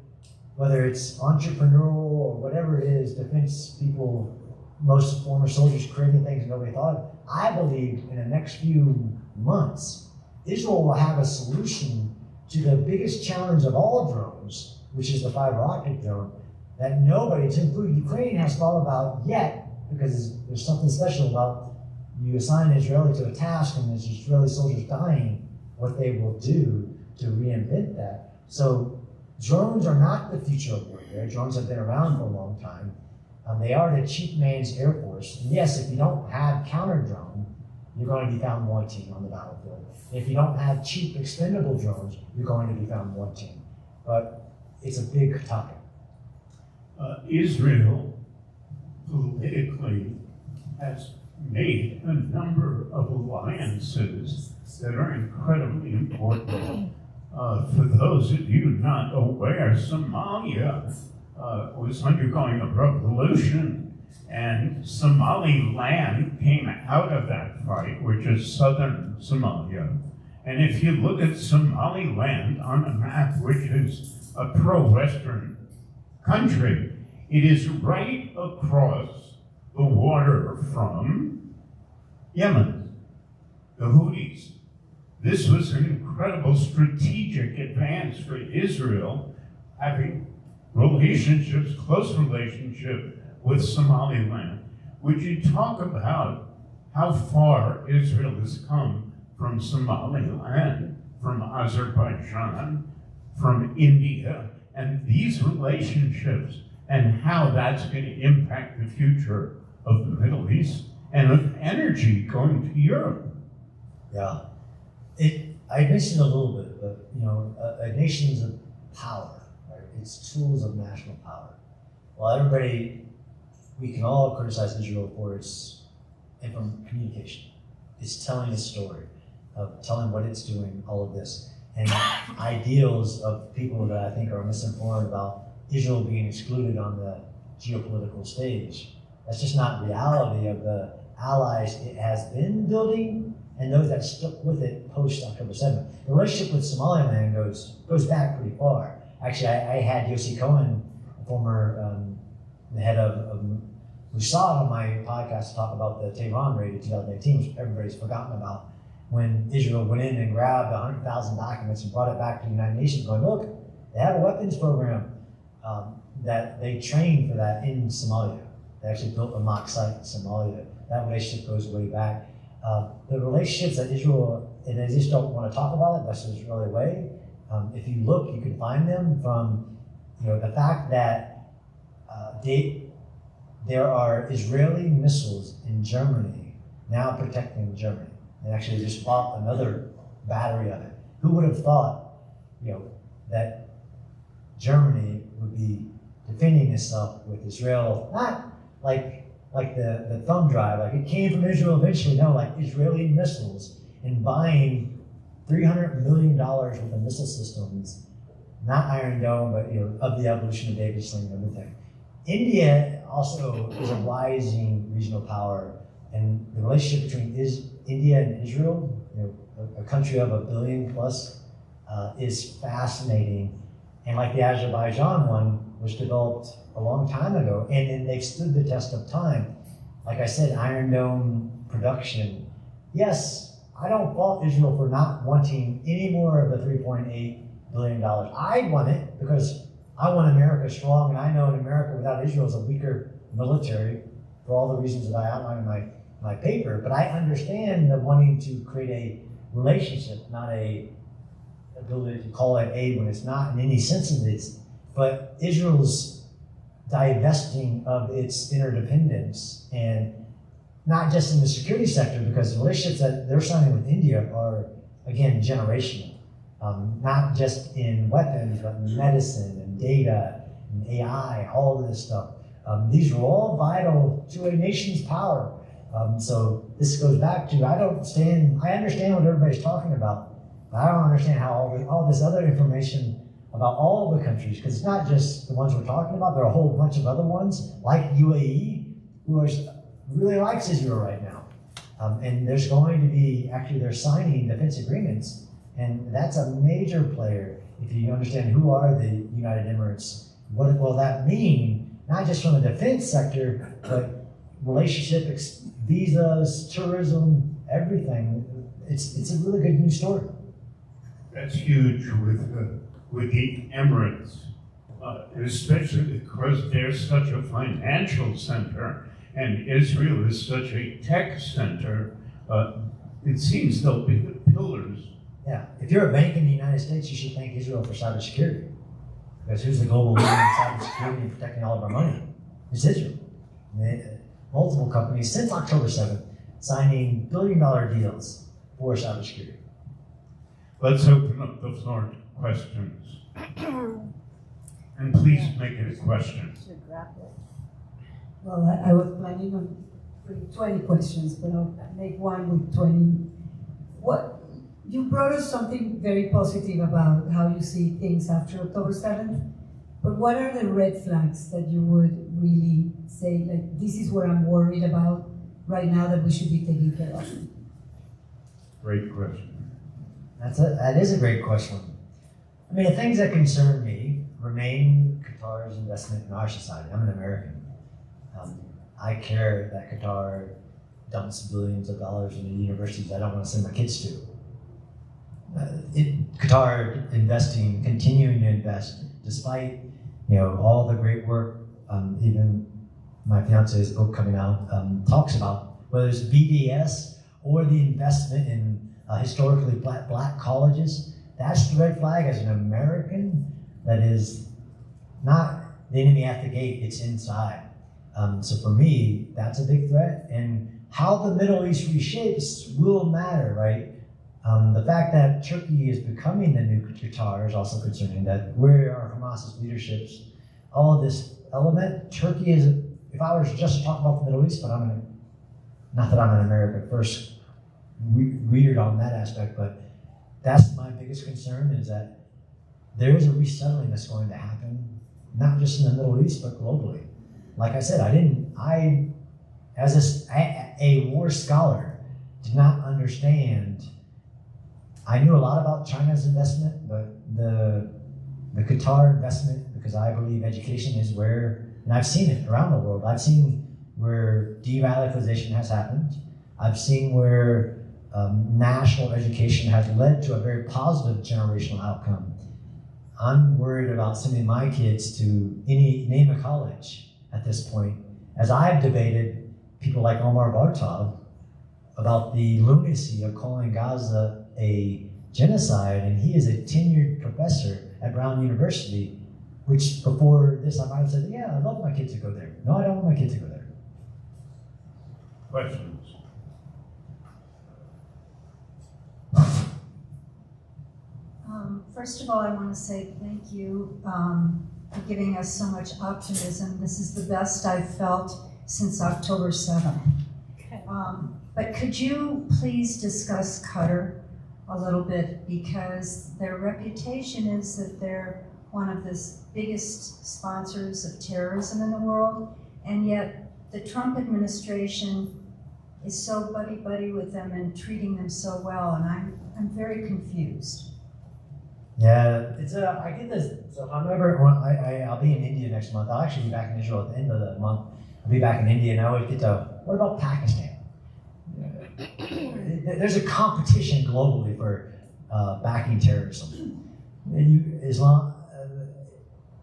whether it's entrepreneurial or whatever it is, defense people, most former soldiers creating things that nobody thought of. I believe in the next few months, Israel will have a solution to the biggest challenge of all drones, which is the fiber optic drone, that nobody, to include Ukraine, has thought about yet, because there's something special about you assign an Israeli to a task and there's Israeli soldiers dying, what they will do to reinvent that. So drones are not the future of warfare. Drones have been around for a long time. They are the cheap man's air force. And yes, if you don't have counter-drone, you're going to be found wanting on the battlefield. If you don't have cheap expendable drones, you're going to be found wanting. But it's a big topic. Israel politically has made a number of alliances that are incredibly important. For those of you not aware, Somalia was undergoing a revolution, and Somaliland came out of that fight, which is southern Somalia. And if you look at Somaliland on a map, which is a pro-Western country, it is right across the water from Yemen, the Houthis. This was an incredible strategic advance for Israel, having relationships, close relationship with Somaliland. Would you talk about how far Israel has come from Somaliland, from Azerbaijan, from India, and these relationships, and how that's going to impact the future of the Middle East and of energy going to Europe? Yeah. I mentioned a little bit, but a nation's of power, right? It's tools of national power. Well, we can all criticize Israel for its communication. It's telling a story of telling what it's doing, all of this. And ideals of people that I think are misinformed about Israel being excluded on the geopolitical stage. That's just not reality of the allies it has been building and those that stuck with it post October 7th. The relationship with Somaliland goes back pretty far. Actually, I had Yossi Cohen, former the head of Mossad, on my podcast to talk about the Tehran raid in 2018, which everybody's forgotten about, when Israel went in and grabbed 100,000 documents and brought it back to the United Nations, going, look, they have a weapons program that they trained for that in Somalia. They actually built a mock site in Somalia. That relationship goes way back. The relationships that Israel, and they just don't want to talk about it, that's the Israeli way. If you look, you can find them from, the fact that there are Israeli missiles in Germany now protecting Germany. They actually just bought another battery of it. Who would have thought, that Germany would be defending itself with Israel, not like the thumb drive, like it came from Israel eventually, no, like Israeli missiles, and buying $300 million worth of missile systems, not Iron Dome, but of the evolution of David Sling and everything. India also is a rising regional power, and the relationship between India and Israel, a country of 1 billion plus, is fascinating. And like the Azerbaijan one was developed a long time ago, and then they've stood the test of time. Like I said, Iron Dome production. Yes, I don't fault Israel for not wanting any more of the $3.8 billion. I want it because I want America strong, and I know an America without Israel is a weaker military for all the reasons that I outlined in my paper. But I understand the wanting to create a relationship, not a ability to call it aid when it's not in any sense of this. But Israel's divesting of its interdependence, and not just in the security sector, because the relationships that they're signing with India are, again, generational. Not just in weapons, but in medicine and data and AI, all of this stuff. These are all vital to a nation's power. So this goes back to, I understand what everybody's talking about, but I don't understand how all this other information about all of the countries, because it's not just the ones we're talking about, there are a whole bunch of other ones, like UAE, who really likes Israel right now. And there's going to be, actually they're signing defense agreements, and that's a major player. If you understand who are the United Emirates, what will that mean, not just from the defense sector, but relationship, visas, tourism, everything. It's a really good news story. That's huge with the Emirates, especially because they're such a financial center and Israel is such a tech center. It seems they'll be the pillars. Yeah, if you're a bank in the United States, you should thank Israel for cybersecurity. Because who's the global leader in cybersecurity and protecting all of our money? It's Israel. Multiple companies since October 7th signing billion-dollar deals for cybersecurity. Let's open up the floor to questions. And please make it a question. Well, I was planning on bring 20 questions, but I'll make one with 20. You brought us something very positive about how you see things after October 7th, but what are the red flags that you would really say, like, this is what I'm worried about right now that we should be taking care of? Great question. That is a great question. I mean, the things that concern me remain Qatar's investment in our society. I'm an American. I care that Qatar dumps billions of dollars into universities I don't want to send my kids to. Qatar continuing to invest, despite all the great work. Even my fiance's book coming out talks about whether it's BDS or the investment in historically black colleges. That's the red flag as an American. That is not the enemy at the gate, it's inside. So for me, that's a big threat. And how the Middle East reshapes will matter, right? The fact that Turkey is becoming the new Qatar is also concerning, that where are Hamas's leaderships, all of this element. Turkey is, if I was just to talk about the Middle East, but not that I'm an America first reader on that aspect, but that's my biggest concern, is that there is a resettling that's going to happen, not just in the Middle East, but globally. Like I said, I as a war scholar, did not understand. I knew a lot about China's investment, but the Qatar investment, because I believe education is where, and I've seen it around the world. I've seen where de-radicalization has happened. I've seen where national education has led to a very positive generational outcome. I'm worried about sending my kids to name a college at this point, as I've debated people like Omar Bartov about the lunacy of calling Gaza a genocide, and he is a tenured professor at Brown University, which before this I might have said, yeah, I'd love my kids to go there. No, I don't want my kids to go there. Questions? First of all, I want to say thank you for giving us so much optimism. This is the best I've felt since October 7th. Okay. But could you please discuss Qatar a little bit, because their reputation is that they're one of the biggest sponsors of terrorism in the world, and yet the Trump administration is so buddy-buddy with them and treating them so well, and I'm very confused. Yeah, I get this. So I'll be in India next month. I'll actually be back in Israel at the end of the month. I'll be back in India, and I always get to, what about Pakistan? There's a competition globally for backing terrorism. Islam,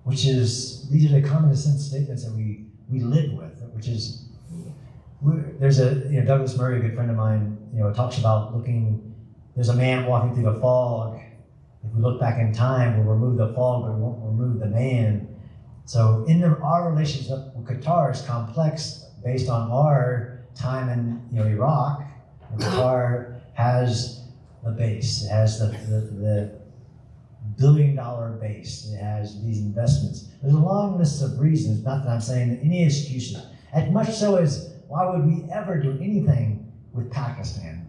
these are the common sense statements that we live with, which is, there's Douglas Murray, a good friend of mine, talks about there's a man walking through the fog. If we look back in time, we'll remove the fog, but we won't remove the man. So our relationship with Qatar is complex based on our time in Iraq. Qatar has the base. It has the billion-dollar base. It has these investments. There's a long list of reasons, not that I'm saying any excuses. As much so as, why would we ever do anything with Pakistan,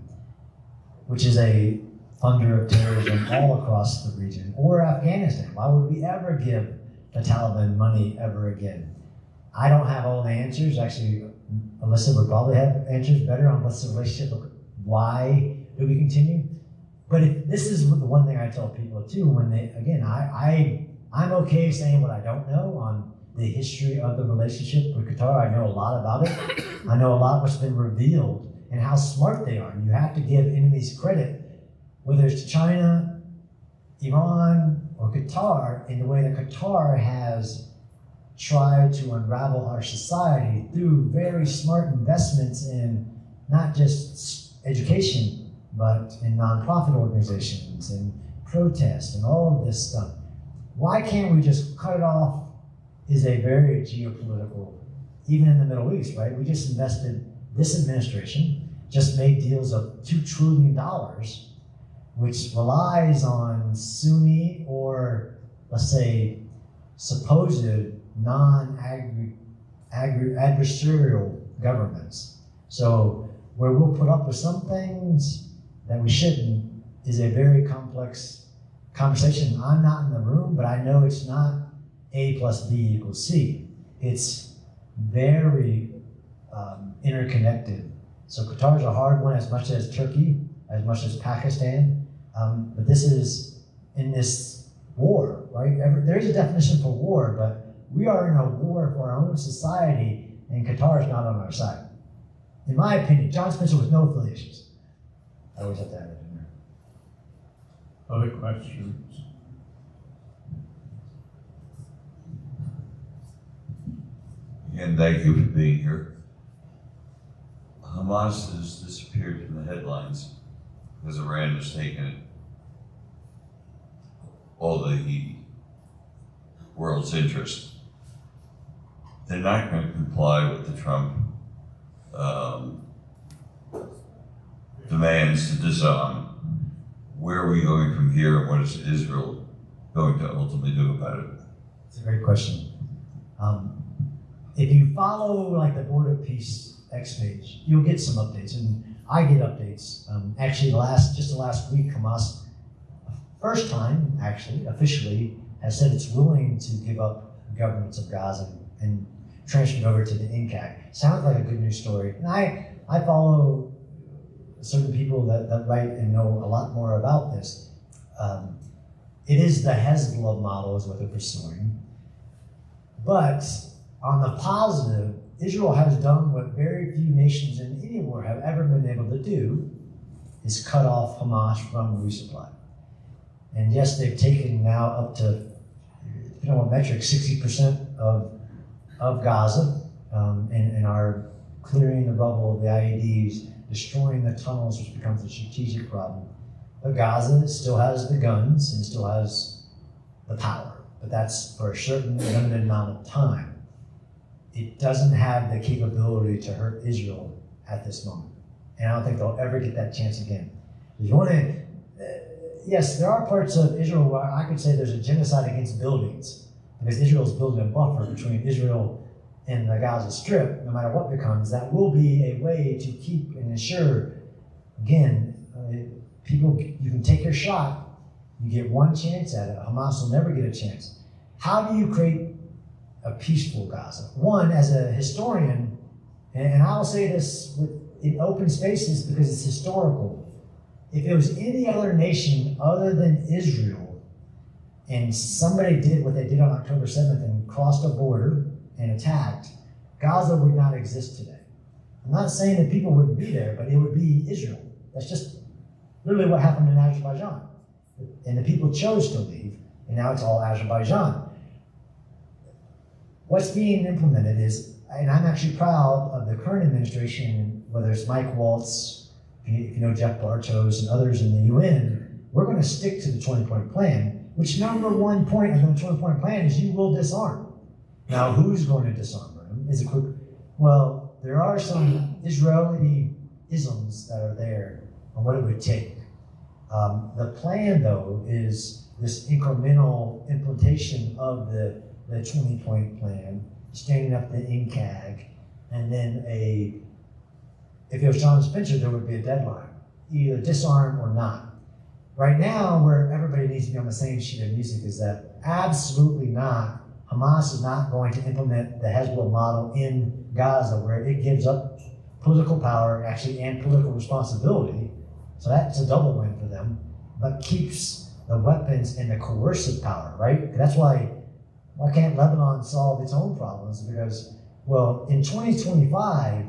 which is a funder of terrorism all across the region, or Afghanistan? Why would we ever give the Taliban money ever again? I don't have all the answers. Actually, Alyssa would probably have answers better on what's the relationship, why do we continue? But this is the one thing I tell people too, when I'm okay saying what I don't know on the history of the relationship with Qatar. I know a lot about it. I know a lot of what's been revealed and how smart they are. And you have to give enemies credit, whether it's China, Iran, or Qatar, in the way that Qatar has tried to unravel our society through very smart investments in not just education, but in nonprofit organizations and protests and all of this stuff. Why can't we just cut it off? Is a very geopolitical, even in the Middle East, right? We just invested, this administration just made deals of $2 trillion, which relies on Sunni or, let's say, supposed non-adversarial governments. So where we'll put up with some things that we shouldn't is a very complex conversation. I'm not in the room, but I know it's not A plus B equals C. It's very interconnected. So Qatar's a hard one, as much as Turkey, as much as Pakistan. But this is in this war, right? There is a definition for war, but we are in a war for our own society, and Qatar is not on our side. In my opinion, John Spencer with no affiliations. I always have to add it in there. Other questions? And thank you for being here. Hamas has disappeared from the headlines because Iran has taken all the world's interest. They're not going to comply with the Trump demands to disarm. Where are we going from here, and what is Israel going to ultimately do about it? It's a great question. If you follow like the Board of Peace X page, you'll get some updates, and I get updates. Actually, the last week, Hamas, first time actually officially, has said it's willing to give up governments of Gaza and transfer it over to the NCAC. Sounds like a good news story. And I follow certain people that write and know a lot more about this. It is the Hezbollah model is what they're pursuing. But on the positive, Israel has done what very few nations in any war have ever been able to do, is cut off Hamas from resupply. And yes, they've taken now up to, depending on what metric, 60% of Gaza. and are clearing the rubble of the IEDs, destroying the tunnels, which becomes a strategic problem. But Gaza still has the guns and still has the power, but that's for a certain limited amount of time. It doesn't have the capability to hurt Israel at this moment. And I don't think they'll ever get that chance again. If you want to, yes, there are parts of Israel where I could say there's a genocide against buildings, because Israel is building a buffer between Israel and the Gaza Strip. No matter what becomes, that will be a way to keep and ensure, again, people, you can take your shot, you get one chance at it. Hamas will never get a chance. How do you create a peaceful Gaza? One, as a historian, and I will say this in open spaces because it's historical. If it was any other nation other than Israel, and somebody did what they did on October 7th and crossed a border and attacked, Gaza would not exist today. I'm not saying that people wouldn't be there, but it would be Israel. That's just literally what happened in Azerbaijan. And the people chose to leave, and now it's all Azerbaijan. What's being implemented is, and I'm actually proud of the current administration, whether it's Mike Waltz, if you know Jeff Bartos and others in the UN, we're going to stick to the 20-point plan, which number one point of the 20-point plan is you will disarm. Now, who's going to disarm them? Is it quick? Well, there are some Israeli isms that are there on what it would take. The plan, though, is this incremental implementation of the 20-point plan, standing up the NCAG, and then if it was John Spencer, there would be a deadline, either disarm or not. Right now, where everybody needs to be on the same sheet of music is that absolutely not. Hamas is not going to implement the Hezbollah model in Gaza, where it gives up political power, actually, and political responsibility. So that's a double win for them, but keeps the weapons and the coercive power, right? That's why can't Lebanon solve its own problems? Because, well, in 2025,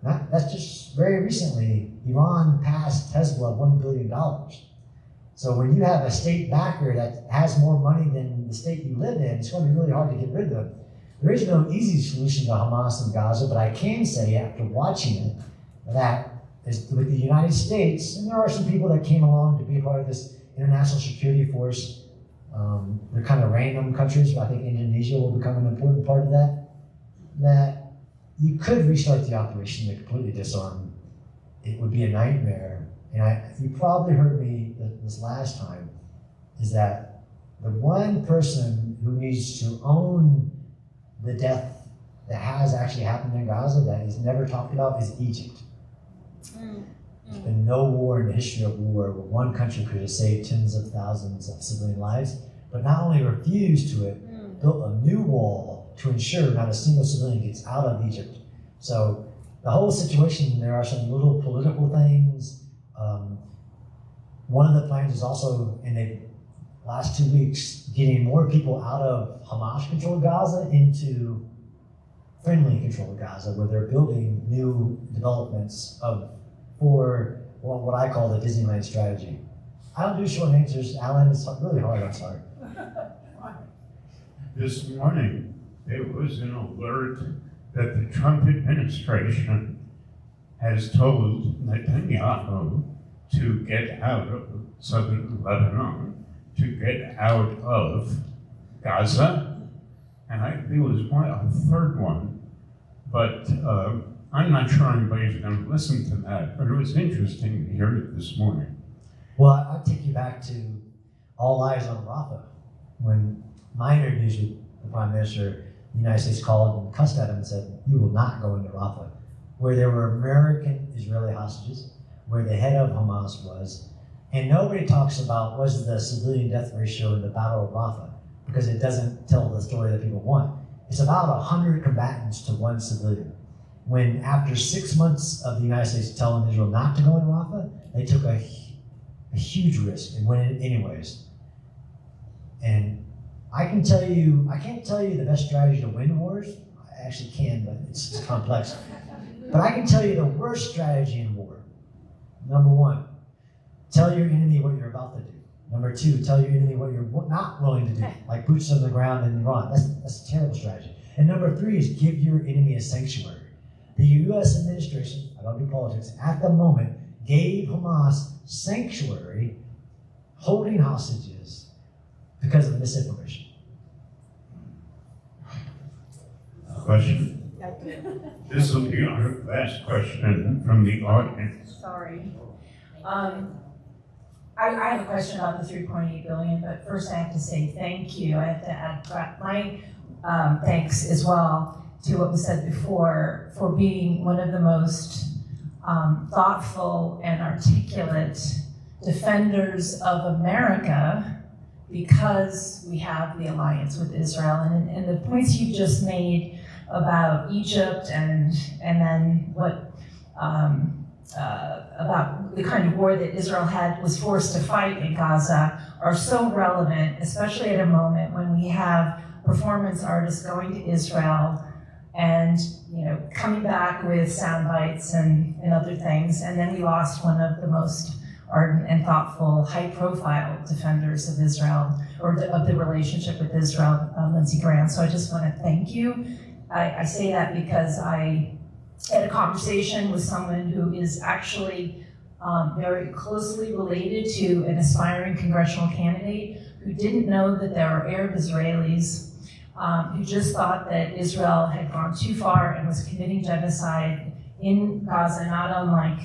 that's just very recently, Iran passed Hezbollah $1 billion. So when you have a state backer that has more money than the state you live in, it's going to be really hard to get rid of them. There is no easy solution to Hamas in Gaza, but I can say after watching it that is with the United States, and there are some people that came along to be a part of this international security force. They're kind of random countries, but I think Indonesia will become an important part of that you could restart the operation to completely disarm. It would be a nightmare. And you probably heard me this last time, is that the one person who needs to own the death that has actually happened in Gaza that is never talked about is Egypt. There's been no war in the history of war where one country could have saved tens of thousands of civilian lives, but not only refused to it, built a new wall to ensure not a single civilian gets out of Egypt. So the whole situation, there are some little political things. One of the plans is also, in the last 2 weeks, getting more people out of Hamas-controlled Gaza into friendly controlled Gaza, where they're building new developments for what I call the Disneyland strategy. I don't do short answers, Alan. It's really hard, I'm sorry. This morning, there was an alert that the Trump administration has told Netanyahu to get out of southern Lebanon, to get out of Gaza, and I think it was a third one, but I'm not sure anybody's going to listen to that, but it was interesting to hear it this morning. Well, I'll take you back to All Eyes on Rafah. When my interviews with the Prime Minister, the United States called and cussed at him and said, "You will not go into Rafah," where there were American Israeli hostages, where the head of Hamas was, and nobody talks about was the civilian death ratio in the Battle of Rafah, because it doesn't tell the story that people want. It's about 100 combatants to one civilian. When after 6 months of the United States telling Israel not to go into Rafah, they took a huge risk and went in anyways. And I can't tell you the best strategy to win wars. I actually can, but it's complex. But I can tell you the worst strategy in war. Number one, tell your enemy what you're about to do. Number two, tell your enemy what you're not willing to do, like boots on the ground in Iran. That's a terrible strategy. And number 3 is give your enemy a sanctuary. The U.S. administration, I don't do politics, at the moment gave Hamas sanctuary, holding hostages because of misinformation. Question. This will be our last question from the audience. Sorry. I have a question about the 3.8 billion, but first I have to say thank you. I have to add my thanks as well to what was said before for being one of the most thoughtful and articulate defenders of America, because we have the alliance with Israel. And the points you just made about Egypt and then what about the kind of war that Israel was forced to fight in Gaza are so relevant, especially at a moment when we have performance artists going to Israel and coming back with sound bites and other things. And then we lost one of the most ardent and thoughtful, high-profile defenders of Israel, or of the relationship with Israel, Lindsey Graham. So I just want to thank you. I say that because I had a conversation with someone who is actually very closely related to an aspiring congressional candidate who didn't know that there were Arab Israelis who just thought that Israel had gone too far and was committing genocide in Gaza, not unlike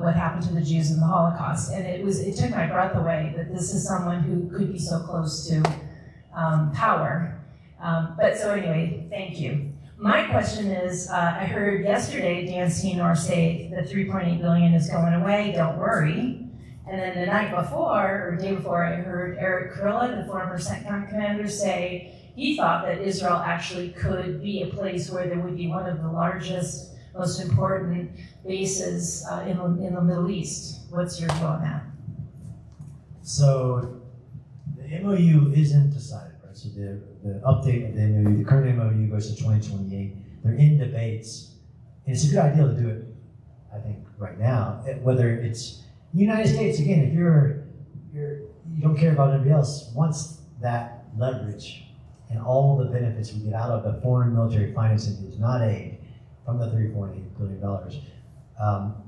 what happened to the Jews in the Holocaust. And it took my breath away that this is someone who could be so close to power. But so anyway, thank you. My question is, I heard yesterday Dan Senor say that 3.8 billion is going away, don't worry. And then the night before, or day before, I heard Eric Kurilla, the former CENTCOM commander, say he thought that Israel actually could be a place where there would be one of the largest, most important bases in the Middle East. What's your view on that? So the MOU isn't decided, right? So the update of the MOU, the current MOU goes to 2028. They're in debates. And it's a good idea to do it, I think, right now. Whether it's the United States, again, if you don't care about anybody else, wants that leverage and all the benefits we get out of the foreign military financing deals, not aid, from the $3.8 billion.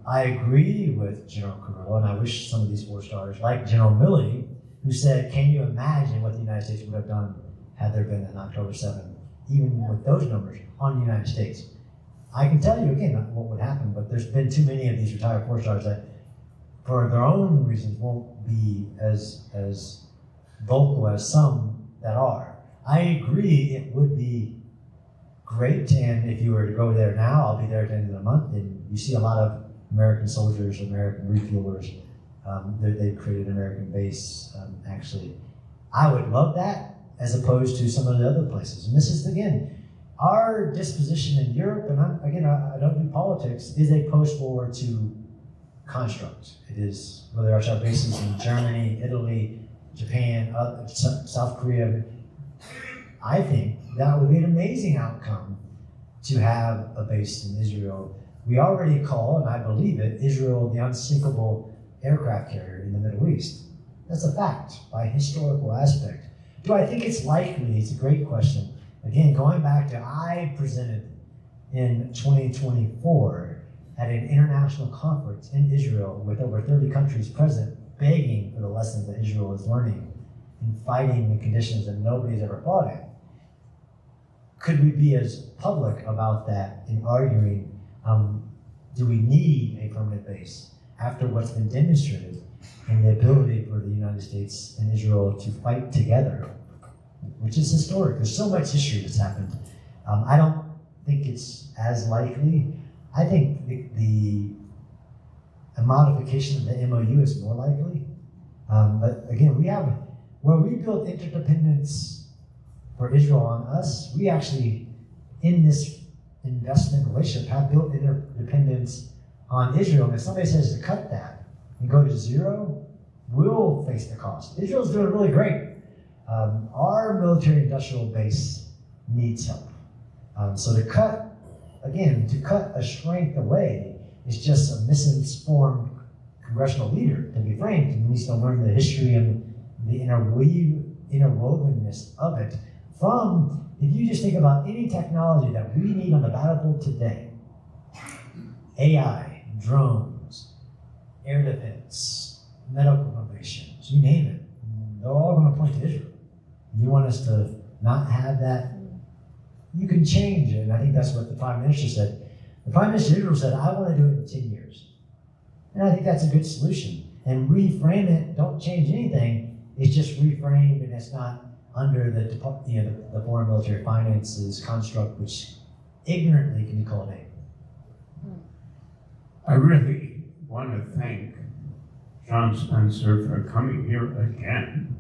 I agree with General Kurilla, and I wish some of these 4-stars, like General Milley, who said, can you imagine what the United States would have done had there been an October 7th, even with those numbers, on the United States? I can tell you, again, what would happen, but there's been too many of these retired 4-stars that, for their own reasons, won't be as vocal as some that are. I agree it would be great, and if you were to go there now, I'll be there at the end of the month, and you see a lot of American soldiers, American refuelers. They've created an American base, actually. I would love that, as opposed to some of the other places. And this is, again, our disposition in Europe, and I don't do politics, is a post-World War II construct. It is, whether it's our bases in Germany, Italy, Japan, South Korea. I think that would be an amazing outcome to have a base in Israel. We already call, and I believe it, Israel the unsinkable aircraft carrier in the Middle East. That's a fact by historical aspect. Do I think it's likely? It's a great question. Again, going back to, I presented in 2024 at an international conference in Israel with over 30 countries present, begging for the lessons that Israel is learning and fighting the conditions that nobody's ever fought in. Could we be as public about that in arguing, do we need a permanent base after what's been demonstrated in the ability for the United States and Israel to fight together, which is historic. There's so much history that's happened. I don't think it's as likely. I think a modification of the MOU is more likely. But again, where we build interdependence for Israel on us, we actually, in this investment relationship, have built interdependence on Israel. And if somebody says to cut that and go to zero, we'll face the cost. Israel's doing really great. Our military industrial base needs help. So to cut a strength away is just a misinformed congressional leader, to be frank, and needs to learn the history and the interwovenness of it from if you just think about any technology that we need on the battlefield today, AI, drones, air defense, medical innovations, you name it, they're all going to point to Israel. You want us to not have that? You can change it, and I think that's what the Prime Minister said. The Prime Minister of Israel said, I want to do it in 10 years. And I think that's a good solution. And reframe it, don't change anything, it's just reframed and it's not under the the Foreign Military Finances construct, which ignorantly can be called aid. I really want to thank John Spencer for coming here again